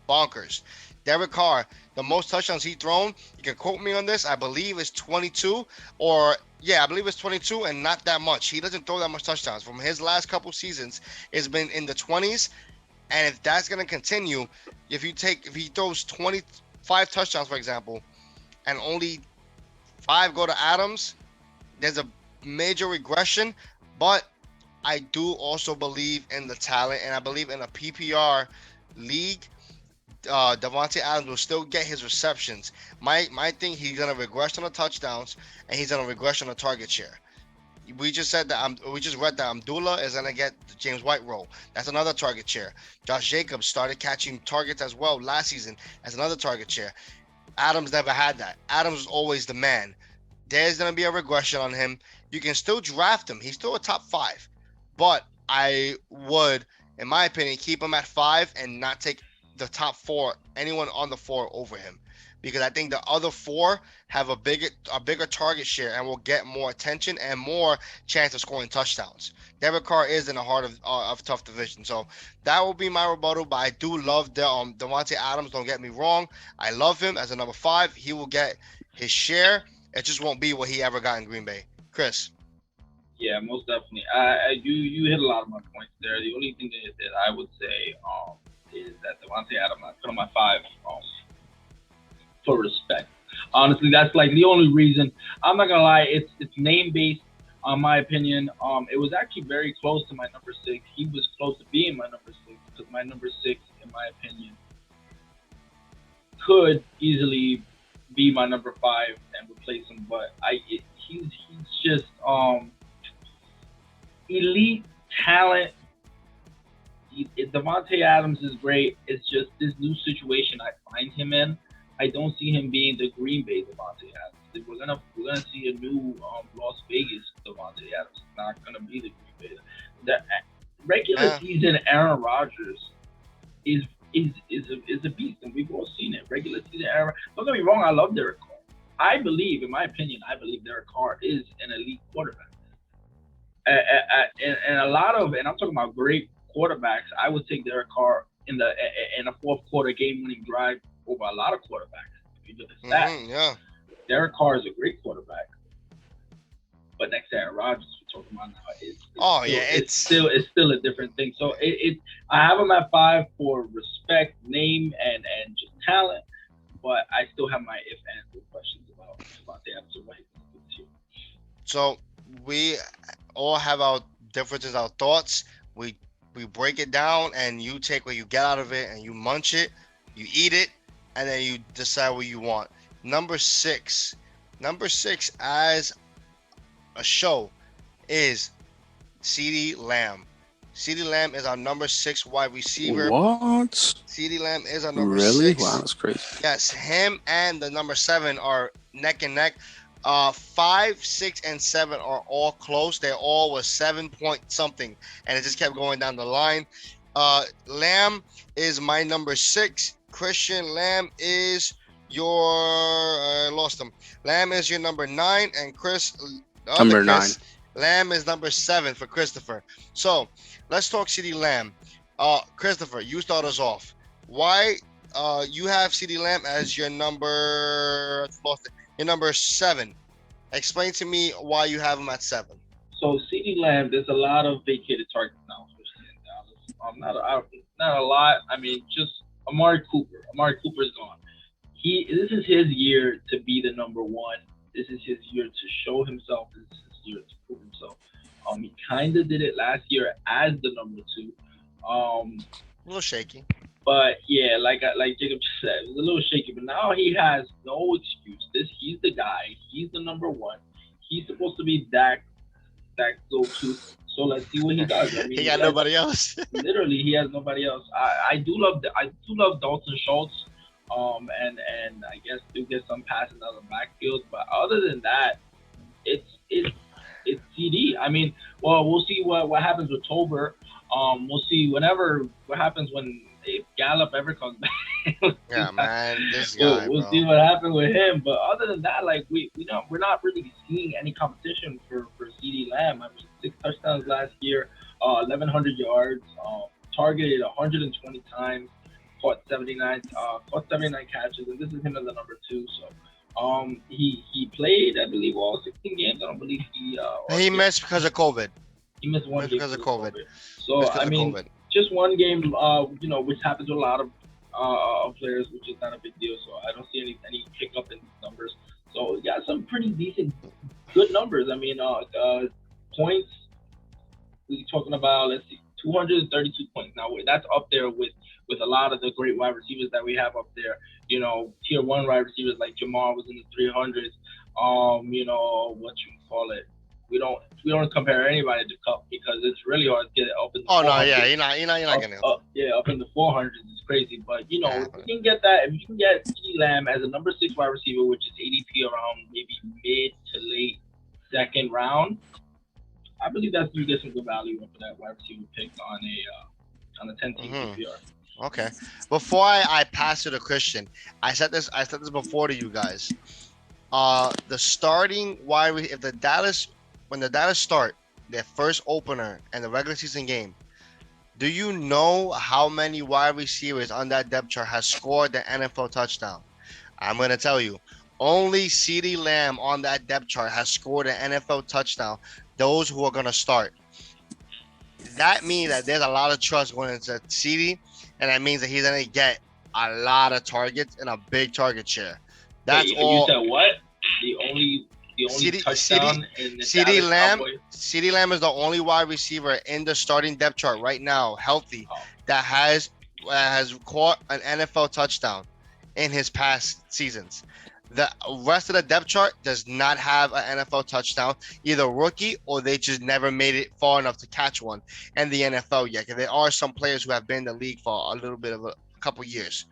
bonkers. Derek Carr, the most touchdowns he thrown, you can quote me on this, I believe is 22 or yeah, I believe it's 22 and not that much. He doesn't throw that much touchdowns. From his last couple seasons, it's been in the 20s, and if that's going to continue, if he throws 25 touchdowns for example, and only 5 go to Adams, there's a major regression, but I do also believe in the talent, and I believe in a PPR league. Devontae Adams will still get his receptions. My thing, he's gonna regress on the touchdowns, and he's gonna regress on the target share. We just read that Amdullah is gonna get the James White role. That's another target share. Josh Jacobs started catching targets as well last season. That's another target share. Adams never had that. Adams was always the man. There's gonna be a regression on him. You can still draft him. He's still a top 5, but I would, in my opinion, keep him at 5 and not take the top 4, anyone on the 4 over him, because I think the other 4 have a bigger target share and will get more attention and more chance of scoring touchdowns. Derek Carr is in the heart of tough division, so that will be my rebuttal. But I do love the Devontae Adams. Don't get me wrong, I love him as a number 5. He will get his share. It just won't be what he ever got in Green Bay. Chris. Yeah, most definitely. You hit a lot of my points there. The only thing that I would say is that Devontae Adams I put on my 5 for respect. Honestly, that's like the only reason. I'm not gonna lie. It's name based. On my opinion, it was actually very close to my number 6. He was close to being my number 6 because my number 6, in my opinion, could easily be my number 5 and replace him. But he's just elite talent. Devontae Adams is great. It's just this new situation I find him in. I don't see him being the Green Bay Devontae Adams. We're gonna see a new Las Vegas Devontae Adams. It's not gonna be the Green Bay. The regular season Aaron Rodgers is is a beast, and we've all seen it. Regular season Aaron. Don't get me wrong. I love Derek Carr. I believe, in my opinion, I believe Derek Carr is an elite quarterback. And a lot of, and I'm talking about great quarterbacks. I would take Derek Carr in a fourth quarter game winning drive over a lot of quarterbacks. If you look at that, Yeah. Derek Carr is a great quarterback, but next to Aaron Rodgers, we're talking about now, Oh yeah, it's still a different thing. So I have him at 5 for respect, name, and just talent, but I still have my if and questions about the answer what he's going to do. so we all have our differences, our thoughts. We break it down, and you take what you get out of it, and you munch it, you eat it, and then you decide what you want. Number six as a show is CeeDee Lamb. CeeDee Lamb is our number 6 wide receiver. What? CeeDee Lamb is our number Really? Wow, 6. that's crazy. Yes, him and the number 7 are neck and neck. 5, 6, and 7 are all close. They all was 7 point something, and it just kept going down the line. Lamb is my number 6. Christian Lamb is your lost him. Lamb is your number 9, and Number 9. Lamb is number 7 for Christopher. So let's talk CeeDee Lamb. Christopher, you start us off. Why you have CD Lamb as your number. Lost it. Your number 7. Explain to me why you have him at 7. So CD Lamb, there's a lot of vacated targets now, especially in Dallas. Not a lot. I mean, just Amari Cooper. Amari Cooper's gone. This is his year to be the number one. This is his year to show himself. This is his year to prove himself. He kind of did it last year as the number two. Um, A little shaky. but yeah, like Jacob just said, it was a little shaky. But now he has no excuse. He's the guy. He's the number one. He's supposed to be that go to. So let's see what he does. I mean, He got nobody else. literally he has nobody else. I do love Dalton Schultz. And I guess do get some passes out of the backfield, but other than that, it's it's CD. I mean, well, we'll see what happens with Tober. We'll see whenever what happens when if Gallup ever comes back. Yeah, man, this guy, We'll bro. see what happens with him. But other than that, like we're not really seeing any competition for CD Lamb. I mean, 6 touchdowns last year, 1,100 yards, targeted 120 times, caught 79 catches, and this is him as the number two. So. He played, I believe, all 16 games. I don't believe or He missed because of COVID. he missed one Missed game because of because COVID. So Missed because I of mean, COVID. just one game, which happens to a lot of players, which is not a big deal. So I don't see any hiccup in these numbers. So yeah, some pretty decent, good numbers. I mean, points. We talking about, let's see, 232 points. Now that's up there with a lot of the great wide receivers that we have up there. Tier one wide receivers like Jamar was in the 300s. What you call it? We don't compare anybody to Cup because it's really hard to get it up in the Oh no, yeah, 400s. you're not getting it. Yeah, up in the 400s is crazy. But Yeah, if you can get that, if you can get CeeDee Lamb as a number 6 wide receiver, which is ADP around maybe mid to late second round, I believe that's you get some good value for that wide receiver pick on a 10 team Mhm. PPR. Okay. Before I pass to the Christian, I said this before to you guys. The starting if the Dallas when the Dallas start their first opener and the regular season game, do you know how many wide receivers on that depth chart has scored the NFL touchdown? I'm gonna tell you. Only CeeDee Lamb on that depth chart has scored an NFL touchdown. Those who are gonna start. That means that there's a lot of trust going into CD, and that means that he's gonna get a lot of targets and a big target share. Wait, That's you all. said what? The only CD touchdown in the CD Dallas Lamb Cowboys. CD Lamb is the only wide receiver in the starting depth chart right now, healthy, Oh, that has caught an NFL touchdown in his past seasons. The rest of the depth chart does not have an NFL touchdown, either rookie or they just never made it far enough to catch one in the NFL yet. Because there are some players who have been in the league for a little bit of a couple years.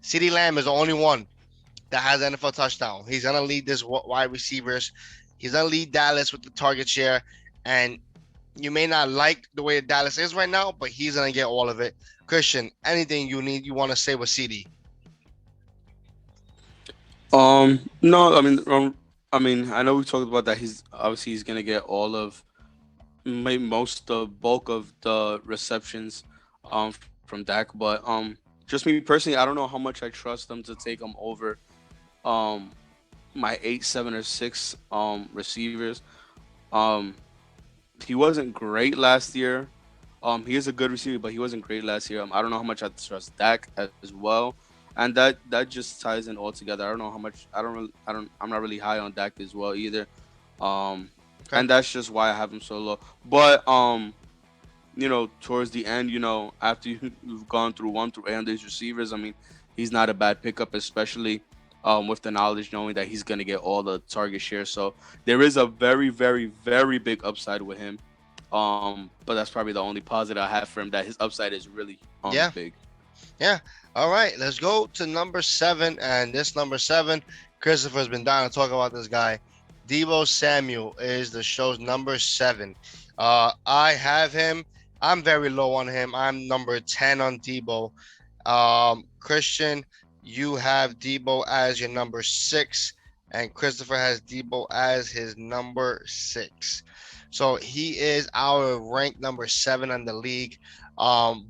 CeeDee Lamb is the only one that has an NFL touchdown. He's gonna lead this wide receivers. He's gonna lead Dallas with the target share, and you may not like the way Dallas is right now, but he's gonna get all of it. Christian, anything you want to say with CD? No, I mean, I know we talked about that. He's gonna get all of, maybe most the bulk of the receptions, from Dak. But just me personally, I don't know how much I trust them to take him over, um, my 8, 7, or 6 receivers. Um, he wasn't great last year. He is a good receiver, but he wasn't great last year. I don't know how much I trust Dak as well, and that just ties in all together. I don't know how much. I'm not really high on Dak as well either. Um, Okay. and that's just why I have him so low. But towards the end, after you've gone through 1 through 8 of these receivers, I mean, he's not a bad pickup, especially with the knowledge knowing that he's gonna get all the target share. So there is a very, very, very big upside with him. But that's probably the only positive I have for him, that his upside is really Yeah. big. Yeah. All right. Let's go to number 7. And this number 7, Christopher's been dying to talk about this guy. Debo Samuel is the show's number 7. I have him. I'm very low on him. I'm number 10 on Debo. Christian, you have Debo as your number 6, and Christopher has Debo as his number 6. So he is our ranked number 7 in the league.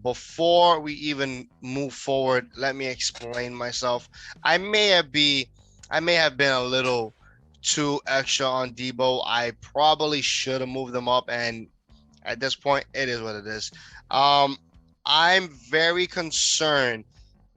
Before we even move forward, let me explain myself. I may have be, I may have been a little too extra on Debo. I probably should have moved him up, and at this point, it is what it is. Um, I'm very concerned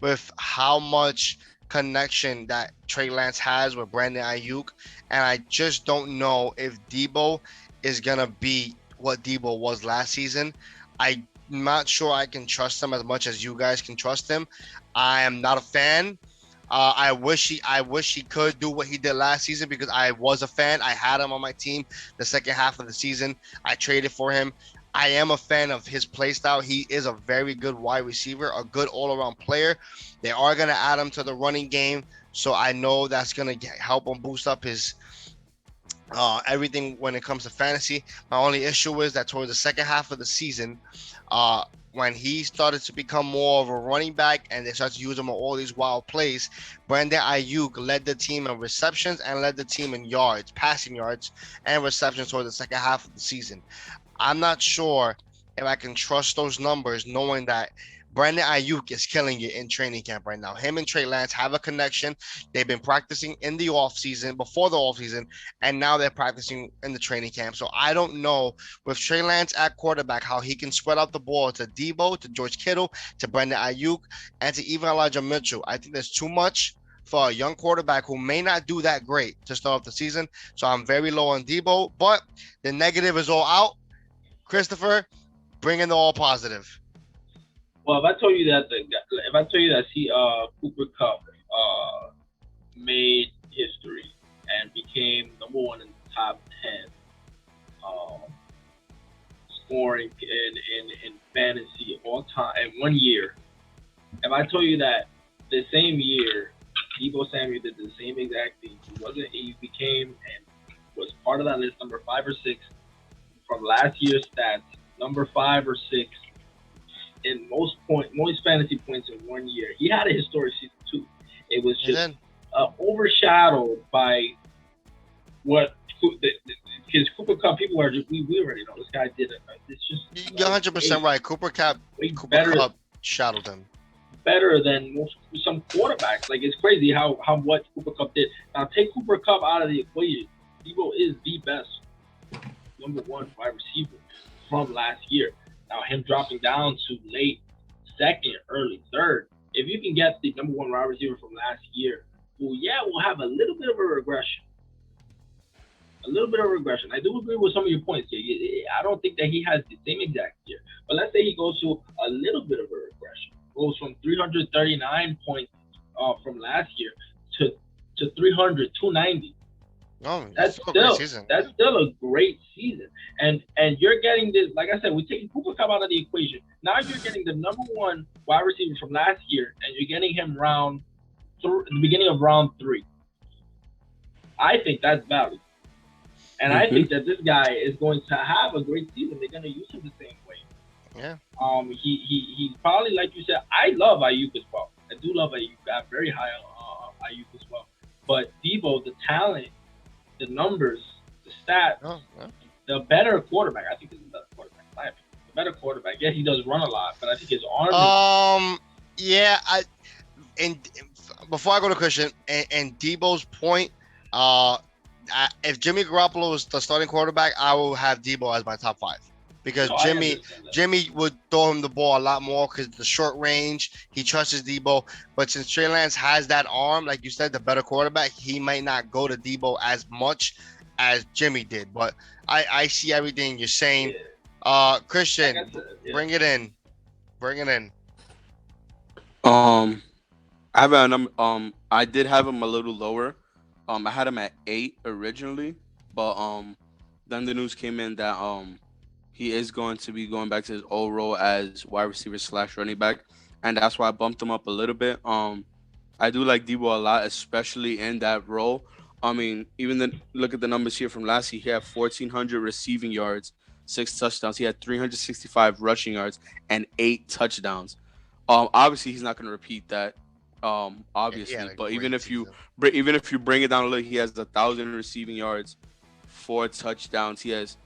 with how much connection that Trey Lance has with Brandon Ayuk, and I just don't know if Debo is gonna be what Debo was last season. I'm not sure I can trust him as much as you guys can trust him. I am not a fan. I wish he could do what he did last season because I was a fan. I had him on my team the second half of the season. I traded for him. I am a fan of his play style. He is a very good wide receiver, a good all-around player. They are going to add him to the running game, so I know that's going to help him boost up his everything when it comes to fantasy. My only issue is that towards the second half of the season, uh, when he started to become more of a running back and they started to use him on all these wild plays, Brandon Ayuk led the team in receptions and led the team in yards, passing yards, and receptions towards the second half of the season. I'm not sure if I can trust those numbers, knowing that Brandon Ayuk is killing it in training camp right now. Him and Trey Lance have a connection. They've been practicing in the offseason, before the offseason, and now they're practicing in the training camp. So I don't know with Trey Lance at quarterback how he can spread out the ball to Debo, to George Kittle, to Brandon Ayuk, and to even Elijah Mitchell. I think there's too much for a young quarterback who may not do that great to start off the season. So I'm very low on Debo, but the negative is all out. Christopher, bring in the all positive. Well, if I told you that Cooper Cup made history and became number one in the top 10 um, scoring in fantasy all time in 1 year. If I told you that the same year, Debo Samuel did the same exact thing. He became and was part of that list, number 5 or 6 from last year's stats, number 5 or 6 in most fantasy points in 1 year. He had a historic season too. It was And just then overshadowed by what because Cooper Cup people are just we already know this guy did it. It's just you're 100% right. Cooper better Cup shadowed him. better than some quarterbacks. Like it's crazy how what Cooper Cup did. Now take Cooper Cup out of the equation. Debo is the best number one wide receiver from last year. Now him dropping down to late second, early third. If you can get the number one wide receiver from last year, well, yeah, we'll have a little bit of a regression. A little bit of regression. I do agree with some of your points here. I don't think that he has the same exact year, but let's say he goes to a little bit of a regression. Goes from 339 points from last year to 300, 290. No, it's That's still a great still season. that's still a great season. And you're getting this, like I said, we're taking Cooper Cup out of the equation. Now you're getting the number one wide receiver from last year, and you're getting him the beginning of round 3. I think that's valid. And I Mm-hmm. think that this guy is going to have a great season. They're going to use him the same way. Yeah. He's probably like you said. I love Ayuk as well. I do love Ayuk. I'm very high on Ayuk as well. But Debo, the talent, the numbers, the stats, Oh, yeah. the better quarterback. I think is the better quarterback. In my opinion. The better quarterback. Yeah, he does run a lot, but I think his arm is Yeah. And before I go to Christian and Debo's point, uh, if Jimmy Garoppolo is the starting quarterback, I will have Debo as my top 5 because no, I understand that. Jimmy would throw him the ball a lot more because the short range. He trusts Debo, but since Trey Lance has that arm, like you said, the better quarterback, he might not go to Debo as much as Jimmy did. But I see everything you're saying. Yeah, like Christian, I said, yeah. bring it in. Bring it in. Um, I have a number. I did have him a little lower. I had him at 8 originally, but then the news came in that he is going to be going back to his old role as wide receiver slash running back, and that's why I bumped him up a little bit. I do like Debo a lot, especially in that role. I mean, even then, look at the numbers here from last year. He had 1,400 receiving yards, 6 touchdowns. He had 365 rushing yards and 8 touchdowns. Obviously, he's not going to repeat that. Yeah, he had Obviously, a but great season. even if you bring it down a little, he has 1,000 receiving yards, 4 touchdowns. He has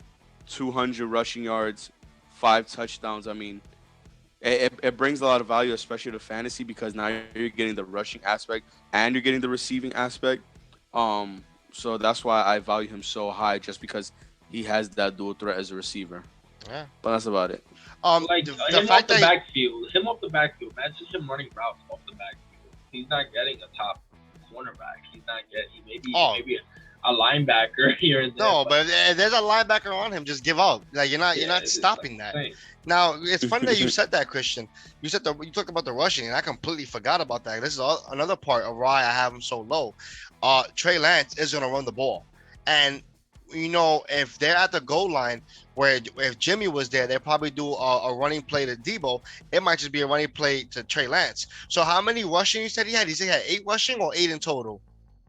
200 rushing yards, 5 touchdowns. I mean, it brings a lot of value, especially to fantasy, because now you're getting the rushing aspect and you're getting the receiving aspect. So that's why I value him so high, just because he has that dual threat as a receiver. Yeah. But that's about it. Like The him off fact the that backfield, him off the backfield. Imagine him running routes off the backfield. He's not getting a top cornerback. He's not getting oh maybe a linebacker here and there. no, But but if there's a linebacker on him, just give up. Like you're yeah, not it's just like stopping that. insane. Now it's funny that you said that, Christian. You talked about the rushing, and I completely forgot about that. This is another part of why I have him so low. Trey Lance is gonna run the ball, and if they're at the goal line, where if Jimmy was there, they probably do a running play to Debo. It might just be a running play to Trey Lance. So how many rushing you said he had? He said he had 8 rushing or 8 in total.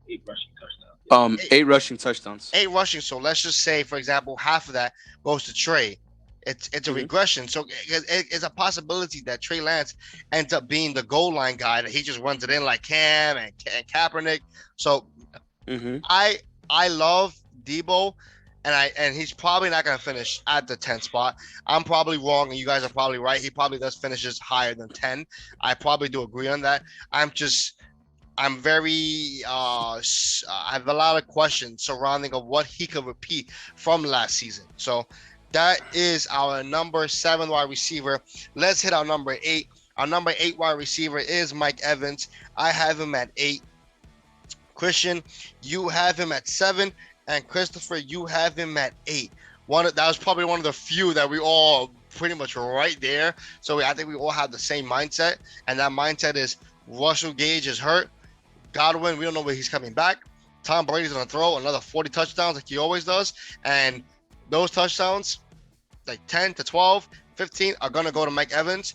8 rushing touchdowns. Eight, 8 rushing touchdowns. 8 rushing. So let's just say, for example, half of that goes to Trey. It's a Mhm. regression. So it's a possibility that Trey Lance ends up being the goal line guy that he just runs it in like Cam and Kaepernick. So Mhm. I love Debo, and he's probably not going to finish at the 10th spot. I'm probably wrong, and you guys are probably right. He probably does finishes higher than 10. I probably do agree on that. I'm very I have a lot of questions surrounding of what he could repeat from last season. So that is our number 7 wide receiver. Let's hit our number 8. Our number 8 wide receiver is Mike Evans. I have him at 8. Christian, you have him at 7, and Christopher, you have him at 8. That was probably one of the few that we all pretty much right there. So I think we all have the same mindset, and that mindset is Russell Gage is hurt. Godwin, we don't know where he's coming back. Tom Brady's gonna throw another 40 touchdowns like he always does, and those touchdowns, like 10 to 12, 15, are gonna go to Mike Evans.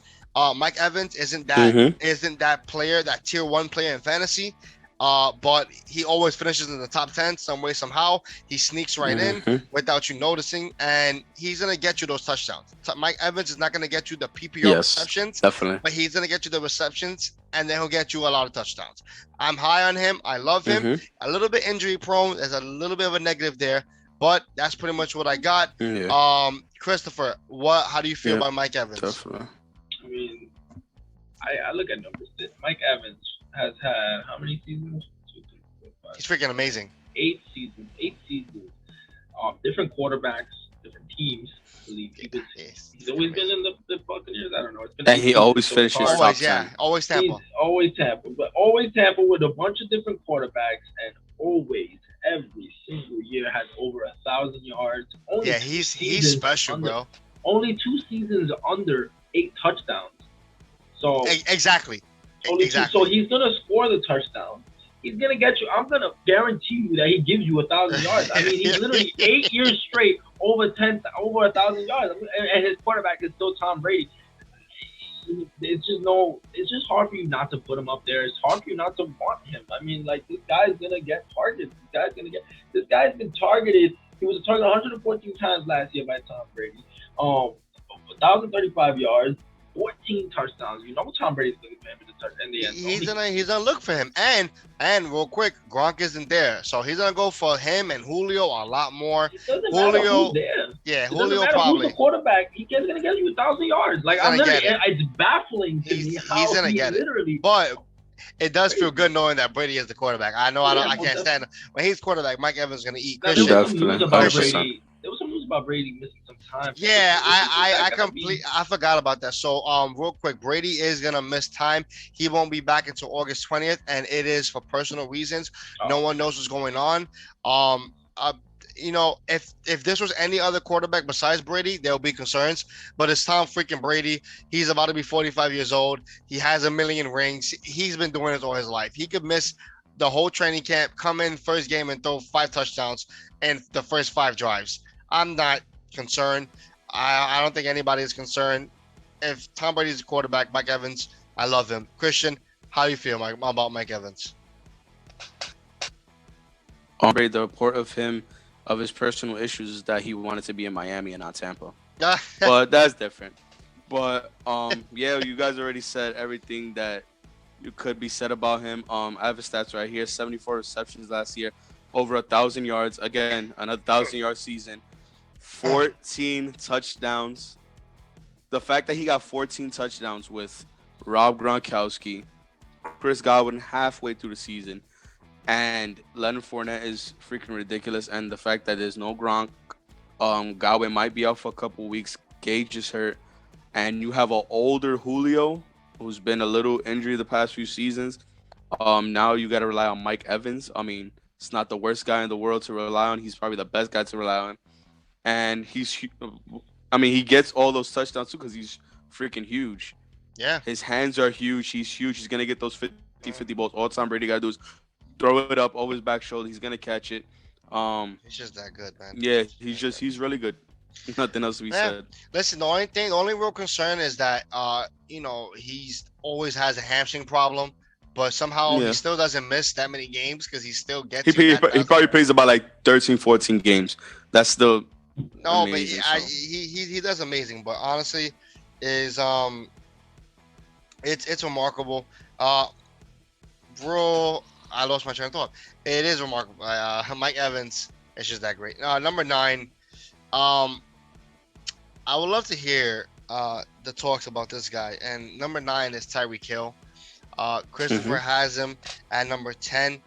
Mike Evans isn't Mhm. that player, that tier 1 player in fantasy. But he always finishes in the top 10 some way, somehow. He sneaks right in Mhm. without you noticing, and he's gonna get you those touchdowns. Mike Evans is not gonna get you the PPR Yes, receptions, definitely. but he's gonna get you the receptions, and then he'll get you a lot of touchdowns. I'm high on him. I love him. Mhm. A little bit injury prone. There's a little bit of a negative there, but that's pretty much what I got. Yeah. Christopher, how do you feel Yeah. about Mike Evans? Definitely. I mean, I look at numbers. Mike Evans has had how many seasons? 2, 3, 4, 5, He's freaking amazing. 8 seasons. 8 seasons. Different quarterbacks, different teams. I believe he's always been in the Buccaneers. I don't know. It's been And 8 he seasons always so finishes far. top Always, 10. yeah, always Tampa. He's always Tampa, but always Tampa with a bunch of different quarterbacks, and always every single year has over 1,000 yards. Only Yeah, two he's seasons special, under, bro. Only 2 seasons under 8 touchdowns. So Exactly. only two. So Exactly. he's gonna score the touchdown. He's gonna get you. I'm gonna guarantee you that he gives you 1,000 yards. I mean, he's literally 8 years straight over 1,000 yards, and his quarterback is still Tom Brady. It's just hard for you not to put him up there. It's hard for you not to want him. I mean, like this guy's gonna get targeted. This guy's been targeted. He was targeted 114 times last year by Tom Brady. 1,035 yards, 14 touchdowns. You know Tom Brady's gonna get him in the end zone. He's gonna look for him, and real quick, Gronk isn't there, so he's gonna go for him and Julio a lot more. It doesn't matter who's there. Yeah, It doesn't Julio matter probably. who's the quarterback. He's gonna get you 1,000 yards. Like He's I'm gonna literally, get it. it's baffling to me He's how gonna he get it. literally. But it does feel good knowing that Brady is the quarterback. I know Yeah, I can't stand when he's quarterback. Mike Evans is gonna eat. Now, there Christian. was some news Definitely, about 100%. Brady. There was some news about Brady missing some time. Yeah, Is that gonna I forgot about that. So real quick, Brady is gonna miss time. He won't be back until August 20th, and it is for personal reasons. No one knows what's going on. If this was any other quarterback besides Brady, there'll be concerns. But it's Tom freaking Brady. He's about to be 45 years old. He has 1,000,000 rings. He's been doing this all his life. He could miss the whole training camp, come in first game and throw 5 touchdowns in the first 5 drives. I'm not concerned. I don't think anybody is concerned. If Tom Brady's the quarterback, Mike Evans, I love him. Christian, how do you feel about Mike Evans? The report of his personal issues is that he wanted to be in Miami and not Tampa. But that's different. But yeah, you guys already said everything that you could be said about him. I have his stats right here: 74 receptions last year, over 1,000 yards. Again, another 1,000-yard season. 14 touchdowns. The fact that he got 14 touchdowns with Rob Gronkowski, Chris Godwin halfway through the season, and Leonard Fournette is freaking ridiculous. And the fact that there's no Gronk, Godwin might be out for a couple weeks. Gage is hurt, and you have an older Julio who's been a little injured the past few seasons. Now you got to rely on Mike Evans. I mean, it's not the worst guy in the world to rely on. He's probably the best guy to rely on, and I mean, he gets all those touchdowns too because he's freaking huge. Yeah. His hands are huge. He's huge. He's gonna get those 50-50 balls. All Tom Brady gotta do is throw it up over his back shoulder. He's gonna catch it. He's just that good, man. Yeah, he's really good. Nothing else to be Yeah. said. Listen, the only real concern is that he's always has a hamstring problem, but somehow he Yeah, still doesn't miss that many games because he still he gets you pay, that he dozen. probably plays about like 13, 14 games. That's still No, but amazing. So he does amazing. But honestly, is it's remarkable. Uh, bro, I lost my train of thought. It is remarkable. Mike Evans is just that great. Number 9. Um, I would love to hear the talks about this guy. And number 9 is Tyreek Hill. Christopher mhm. has him at number 10.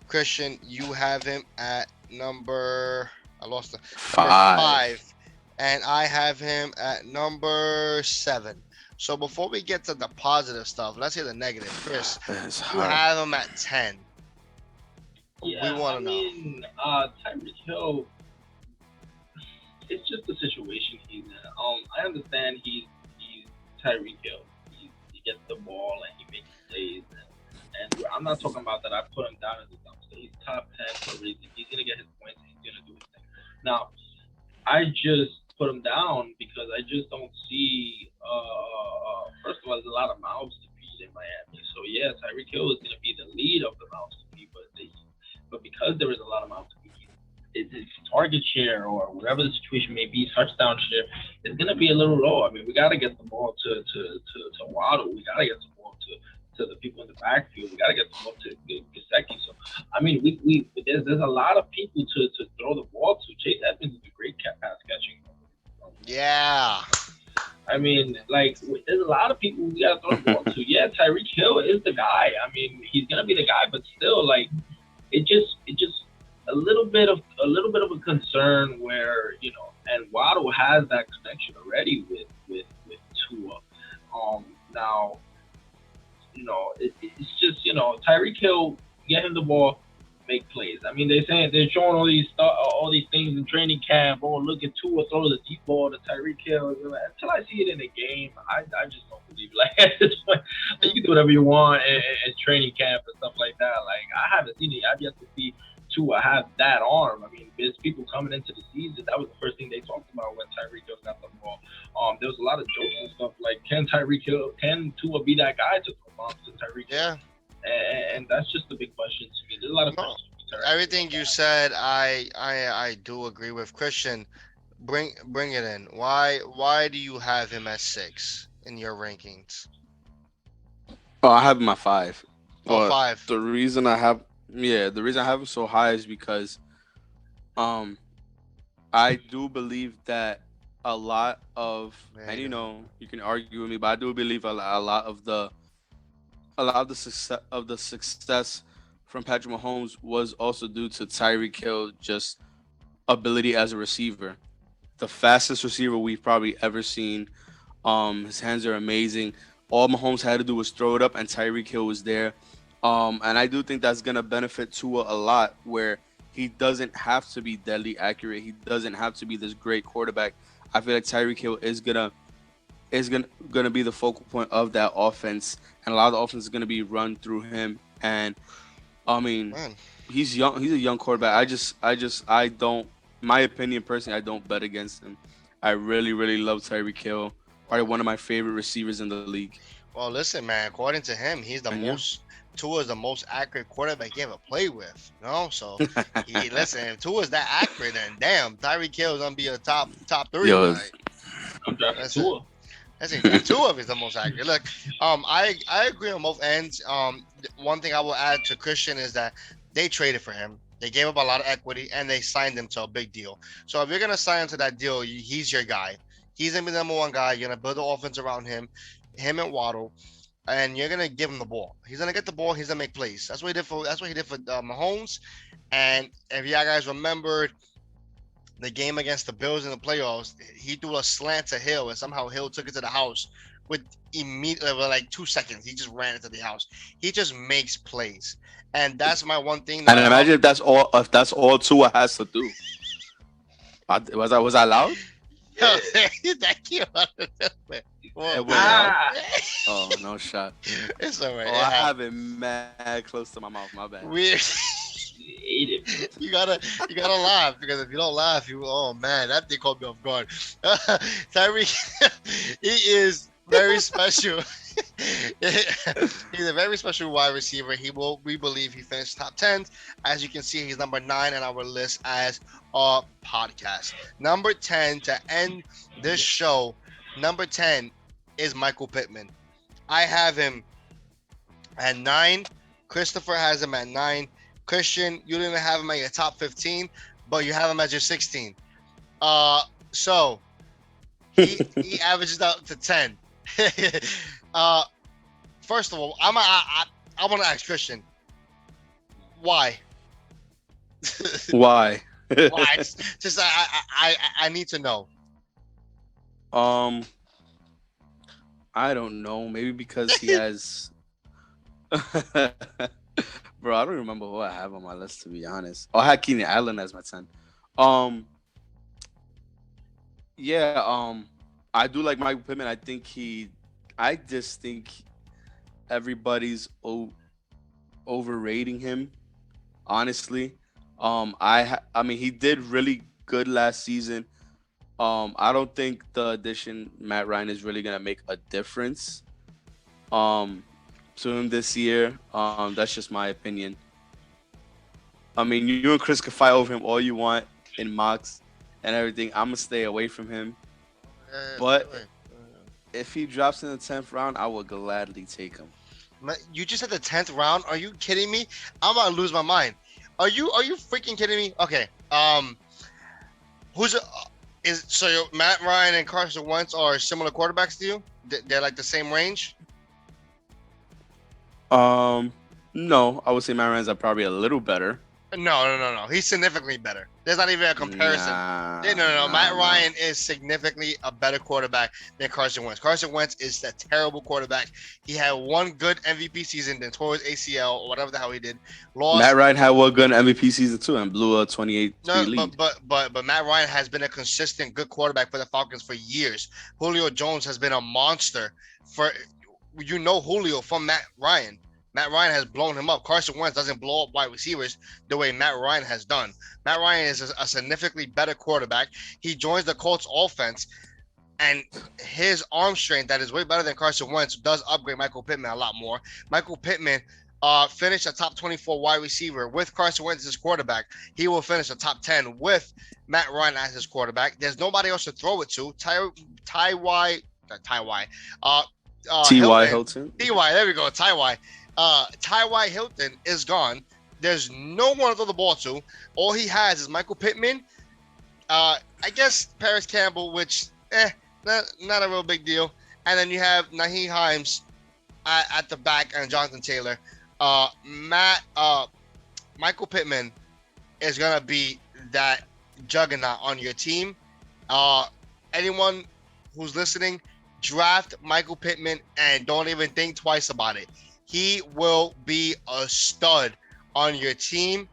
Christian, you have him at number. I lost the number 5, 5. and I have him at number 7. So before we get to the positive stuff, let's hear the negative. Chris, That's you hard. have him at 10. Yeah, We want I to know. mean, Tyreek Hill, it's just the situation he's in. I understand he's Tyreek Hill. He gets the ball and he makes plays, and I'm not talking about that. I put him down as a dumpster. He's top 10 for a reason. He's gonna get his points. He's gonna do his thing. Now, I just put him down because I just don't see. First of all, there's a lot of mouths to feed in Miami. So yeah, Tyreek Hill is gonna be the lead of the mouths to feed, but because there is a lot of mouths to feed, his target share or whatever the situation may be, touchdown share is going to be a little low. I mean, we got to get the ball to Waddle. We got to get the ball to the people in the backfield. We got to get the ball to Gesicki. So, I mean, there's a lot of people to throw the ball to. Chase Edmonds is a great pass catching. Yeah. I mean, like, there's a lot of people we got to throw the ball to. Yeah, Tyreek Hill is the guy. I mean, he's going to be the guy, but still, like, it just a little bit of a concern where and Waddle has that connection already with Tua. Now it's just Tyreek Hill, get him the ball, make plays. I mean they're showing all these things in training camp. Oh, look at Tua throw the deep ball to Tyreek Hill. Until I see it in a game, I just don't believe it. Like at this point, you can do whatever you want in training camp and stuff like that. Like I haven't seen it. I've yet to see Tua have that arm. I mean, there's people coming into the season. That was the first thing they talked about when Tyreek Hill got the ball. There was a lot of jokes and stuff like, can Tua be that guy to throw bombs to Tyreek Hill? Yeah. And that's just the big question to me. There's a lot of No. questions. Everything you said, I do agree with. Christian, bring it in. Why do you have him at 6 in your rankings? Oh, I have him at 5. Oh, But 5. the reason I have him so high is because um I do believe that a lot of, There and you go. you can argue with me, but I do believe a lot of the success from Patrick Mahomes was also due to Tyreek Hill just ability as a receiver. The fastest receiver we've probably ever seen. His hands are amazing. All Mahomes had to do was throw it up, and Tyreek Hill was there. And I do think that's gonna benefit Tua a lot, where he doesn't have to be deadly accurate. He doesn't have to be this great quarterback. I feel like Tyreek Hill is gonna be the focal point of that offense, and a lot of the offense is gonna be run through him. And I mean, Man. he's young. He's a young quarterback. I don't. My opinion, personally, I don't bet against him. I really, really love Tyreek Hill. Probably one of my favorite receivers in the league. Well, listen, man. According to him, he's the And yeah. most. Tua is the most accurate quarterback he ever played with. So listen. If Tua's that accurate, then damn, Tyreek Hill is gonna be a top 3. Yo, Like, I'm drafting that's Tua. That's it. Tua is the most accurate. Look, I agree on both ends. One thing I will add to Christian is that they traded for him. They gave up a lot of equity and they signed him to a big deal. So if you're gonna sign him to that deal, he's your guy. He's gonna be the number one guy. You're gonna build the offense around him and Waddle, and you're gonna give him the ball. He's gonna get the ball. He's gonna make plays. That's what he did for. That's what he did for Mahomes. And if you guys remembered the game against the Bills in the playoffs, he threw a slant to Hill, and somehow Hill took it to the house with immediately like 2 seconds. He just ran into the house. He just makes plays, and that's my one thing And that I imagine if that's all Tua has to do. Was I loud? that came out of nowhere. It Well, went out. Ah, Oh no shot. it's all right. Oh, It I happened. have it mad close to my mouth. My bad. We ate it. you gotta laugh because if you don't laugh, you oh man, that thing caught me off guard. Tyreek, he is very special. He's a very special wide receiver. We believe he finished top 10. As you can see, he's number 9 on our list as a podcast. Number 10 to end this show. Number 10 is Michael Pittman. I have him at 9. Christopher has him at 9. Christian, you didn't have him at your top 15, but you have him at your 16. So he averages out to 10. uh, first of all, I want to ask Christian, why? Why? Why? Just I need to know. um, I don't know. Maybe because he has. Bro, I don't remember who I have on my list to be honest. Oh, I had Keenan Allen as my 10. Um, yeah. I do like Michael Pittman. I just think everybody's overrating him. Honestly, I mean, he did really good last season. I don't think the addition Matt Ryan is really gonna make a difference. Um, to him this year. That's just my opinion. I mean, you and Chris can fight over him all you want in mocks and everything. I'm gonna stay away from him. But if he drops in the 10th round, I will gladly take him. You just said the 10th round. Are you kidding me? I'm about to lose my mind. Are you freaking kidding me? Okay. Who's is so Matt Ryan and Carson Wentz are similar quarterbacks to you? They're like the same range. No, I would say Matt Ryan's are probably a little better. No. He's significantly better. There's not even a comparison. Nah, No. Matt nah. Ryan is significantly a better quarterback than Carson Wentz. Carson Wentz is a terrible quarterback. He had one good MVP season, then tore his ACL or whatever the hell he did. Lost. Matt Ryan had one good MVP season too and blew a 28-3 No, lead. but Matt Ryan has been a consistent good quarterback for the Falcons for years. Julio Jones has been a monster for Julio from Matt Ryan. Matt Ryan has blown him up. Carson Wentz doesn't blow up wide receivers the way Matt Ryan has done. Matt Ryan is a significantly better quarterback. He joins the Colts offense, and his arm strength that is way better than Carson Wentz does upgrade Michael Pittman a lot more. Michael Pittman finished a top 24 wide receiver with Carson Wentz as quarterback. He will finish a top 10 with Matt Ryan as his quarterback. There's nobody else to throw it to. Ty T.Y. Hilton. Ty, there we go. Ty Hilton is gone. There's no one to throw the ball to. All he has is Michael Pittman. I guess Paris Campbell, which not a real big deal. And then you have Naheem Himes at the back and Jonathan Taylor. Michael Pittman is gonna be that juggernaut on your team. Anyone who's listening, draft Michael Pittman and don't even think twice about it. He will be a stud on your team.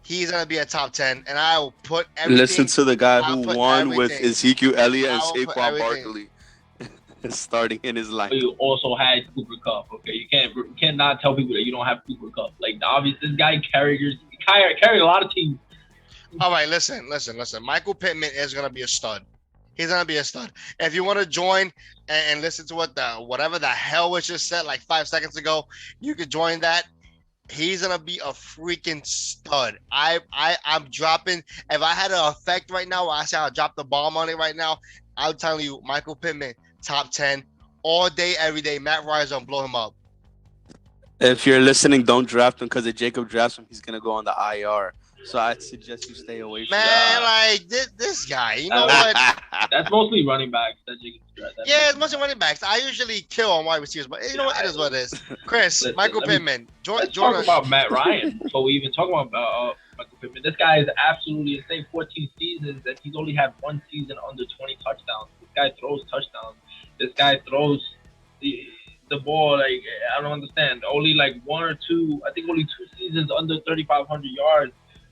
He's gonna be a top 10, and I will put everything. Listen to the guy I'll who put won with everything. Ezekiel Elliott and I will put Saquon everything. Barkley starting in his line. You also had Cooper Cup. Okay, you cannot tell people that you don't have Cooper Cup. Like obviously, this guy carried a lot of teams. All right, listen. Michael Pittman is gonna be a stud. He's gonna be a stud. If you want to join and listen to whatever the hell was just said like 5 seconds ago, you could join that. He's gonna be a freaking stud. I'm dropping. If I had an effect right now, I say I'll drop the bomb on it right now. I'm telling you, Michael Pittman, top 10, all day, every day. Matt Ryan's gonna blow him up. If you're listening, don't draft him because if Jacob drafts him, he's gonna go on the IR So I'd suggest you stay away from Man, Nah, like this guy. You know that's what? that's mostly running backs that you can stress. That's Yeah, it's mostly mostly running backs. I usually kill on wide receivers, but you know yeah. what? It is what it is. Chris, Listen, Michael let me Pittman, let's talk Jordan. about Matt Ryan. So we even talk about Michael Pittman. This guy is absolutely insane. 14 seasons, and he's only had one season under 20 touchdowns. This guy throws touchdowns. This guy throws the the ball like I don't understand. Only like one or two. I think only two seasons under 3,500 yards.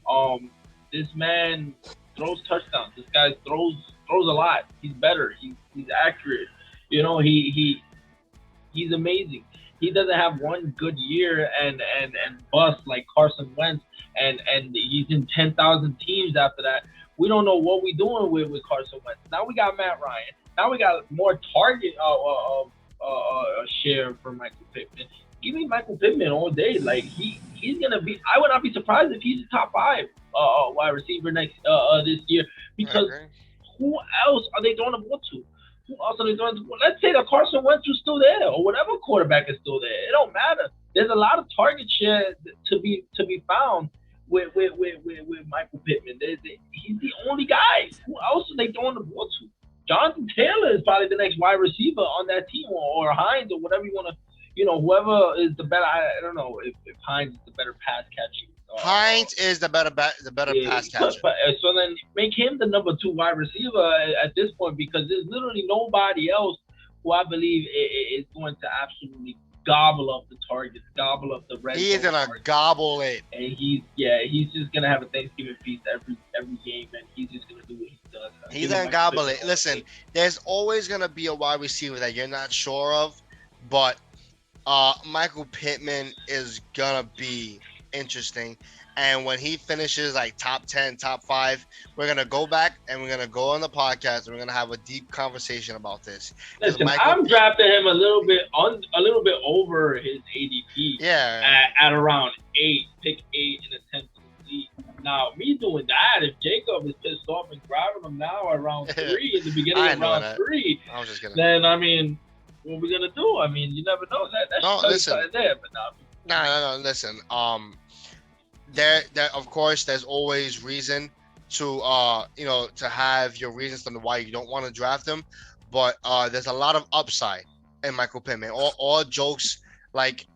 Um, this man throws touchdowns. This guy throws a lot. He's better. He's accurate. You know he's amazing. He doesn't have one good year and bust like Carson Wentz, and he's in 10,000 teams after that. We don't know what we're doing Carson Wentz. Now we got Matt Ryan. Now we got more target share for Michael Pittman. Give me Michael Pittman all day. Like he's gonna be. I would not be surprised if he's top five wide receiver next this year I because agree. who else are they throwing the ball to? Who else are they throwing the ball? Let's say that Carson Wentz was still there, or whatever quarterback is still there. It don't matter. There's a lot of target share to be found with Michael Pittman. He's the only guy. Who else are they throwing the ball to? Jonathan Taylor is probably the next wide receiver on that team, or Hines, or whatever you want to. Whoever is the better. I don't know if Hines is the better pass catching. Hines is the better Yeah, pass catcher. so then make him the number two wide receiver at this point because there's literally nobody else who I believe is going to absolutely gobble up the targets, gobble up the red He is zone gonna targets. gobble it. And he's just gonna have a Thanksgiving feast every game, and he's just gonna do what he does. He's Give me gonna Michael gobble Pittman it. all Listen, day. there's always gonna be a wide receiver that you're not sure of, but Michael Pittman is gonna be interesting. And when he finishes like top 10, top five, we're gonna go back and we're gonna go on the podcast and we're gonna have a deep conversation about this. Because Listen, Michael I'm Pitt, drafting him a little bit over his ADP yeah, at around pick eight in a 10 league. Now, me doing that, if Jacob is pissed off and grabbing him now around three in the beginning I of know round that. three, I was just gonna. then I mean, what are we gonna do? I mean, you never know. That No, should tell you listen. something there, but now. No. Listen. There, of course, there's always reason to, to have your reasons on why you don't want to draft him, but there's a lot of upside in Michael Pittman. All jokes,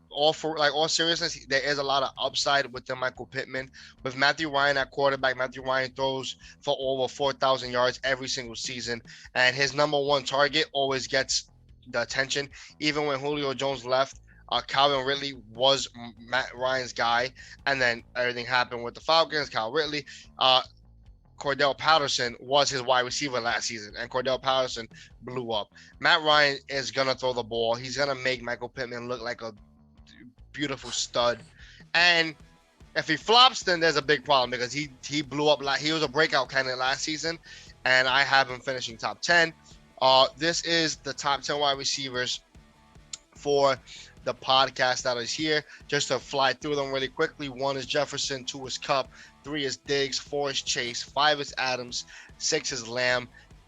all seriousness, there is a lot of upside within Michael Pittman. With Matthew Ryan at quarterback, Matthew Ryan throws for over 4,000 yards every single season, and his number one target always gets the attention. Even when Julio Jones left, Calvin Ridley was Matt Ryan's guy, and then everything happened with the Falcons. Cal Ridley, uh, Cordell Patterson was his wide receiver last season, and Cordell Patterson blew up. Matt Ryan is gonna throw the ball. He's gonna make Michael Pittman look like a beautiful stud, and if he flops, then there's a big problem because he blew up. Like he was a breakout candidate last season, and I have him finishing top 10. This is the top 10 wide receivers for the podcast that is here. Just to fly through them really quickly. 1 is Jefferson, 2 is Cup, 3 is Diggs, 4 is Chase, 5 is Adams, 6 is Lamb,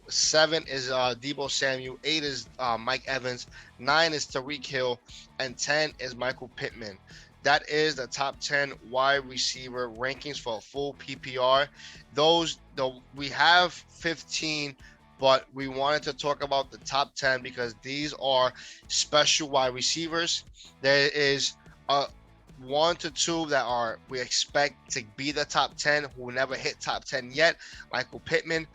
7 is Debo Samuel, 8 is Mike Evans, 9 is Tariq Hill, and 10 is Michael Pittman. That is the top 10 wide receiver rankings for a full PPR. We have 15, but we wanted to talk about the top 10 because these are special wide receivers. There is 1 to 2 that we expect to be the top 10 who never hit top 10 yet. Michael Pittman,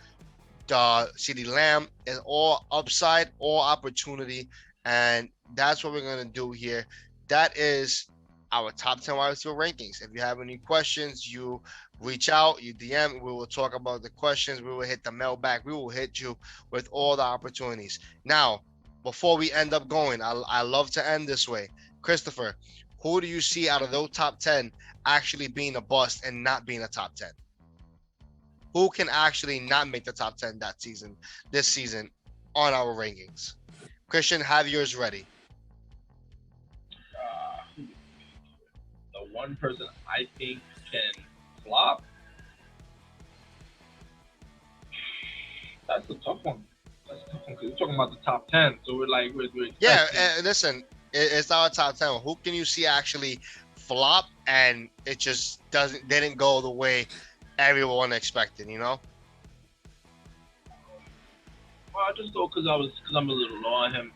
CeeDee Lamb is all upside, all opportunity, and that's what we're gonna do here. That is our top 10 wide receiver rankings. If you have any questions, you reach out, you DM, we will talk about the questions, we will hit the mailbag, we will hit you with all the opportunities. Now, before we end up going, I love to end this way. Christopher, who do you see out of those top 10 actually being a bust and not being a top 10? Who can actually not make the top 10 this season on our rankings? Christian, have yours ready. The one person I think can flop. That's a tough one. That's a tough one because we're talking about the top 10, so we're Yeah, expecting. listen, it's our top 10. Who can you see actually flop, and it just didn't go the way everyone expected. You know? Well, I just go because I'm a little low on him.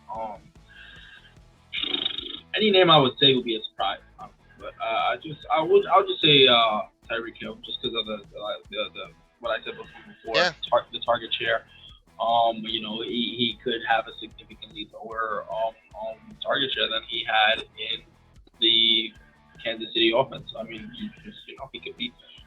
Any name I would say would be a surprise. But I'll just say Tyreek Hill just because of the what I said before Yeah. the target share. He could have a significantly lower target share than he had in the Kansas City offense. I mean,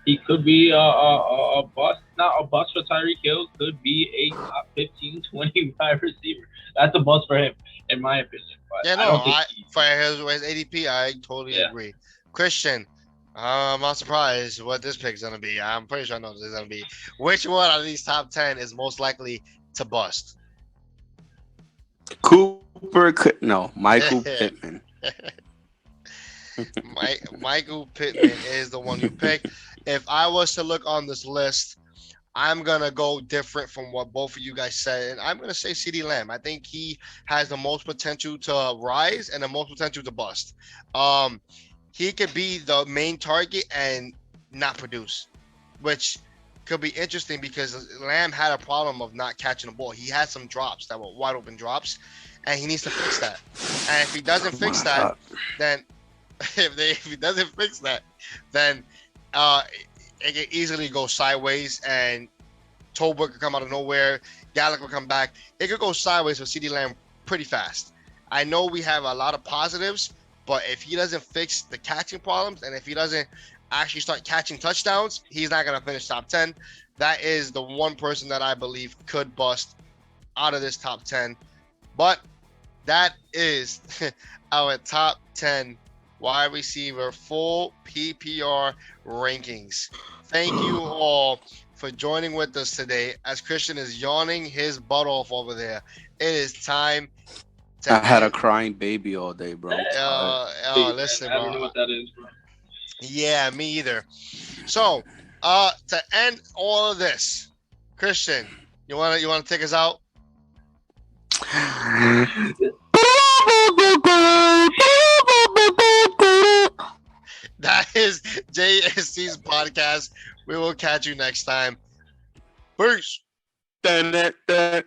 he could be a bust. Not a bust for Tyreek Hill. Could be a top 15, 20 wide receiver. That's a bust for him, in my opinion. But Yeah, I no, don't think for his ADP, I totally yeah. agree. Christian, I'm not surprised what this pick is gonna be. I'm pretty sure I know what this is gonna be. Which one out of these top 10 is most likely to bust? Michael Pittman. Michael Pittman is the one you pick. If I was to look on this list, I'm gonna go different from what both of you guys said, and I'm gonna say CeeDee Lamb. I think he has the most potential to rise and the most potential to bust. Um, he could be the main target and not produce, which could be interesting because Lamb had a problem of not catching the ball. He had some drops that were wide open drops, and he needs to fix that. And if he doesn't Oh fix my that, God. then if he doesn't fix that, then uh, it can easily go sideways, and Tolbert could come out of nowhere. Gallup will come back. It could go sideways for CeeDee Lamb pretty fast. I know we have a lot of positives, but if he doesn't fix the catching problems and if he doesn't actually start catching touchdowns, he's not going to finish top 10. That is the one person that I believe could bust out of this top 10. But that is our top 10 wide receiver full PPR rankings. Thank you all for joining with us today. As Christian is yawning his butt off over there, it is time I to had a end. crying baby all day, bro. I'm tired. Listen, I don't bro. know what that is, bro. Yeah, me either. So, to end all of this, Christian, you wanna take us out? That is JSC's podcast. We will catch you next time. Peace. Dun, dun, dun.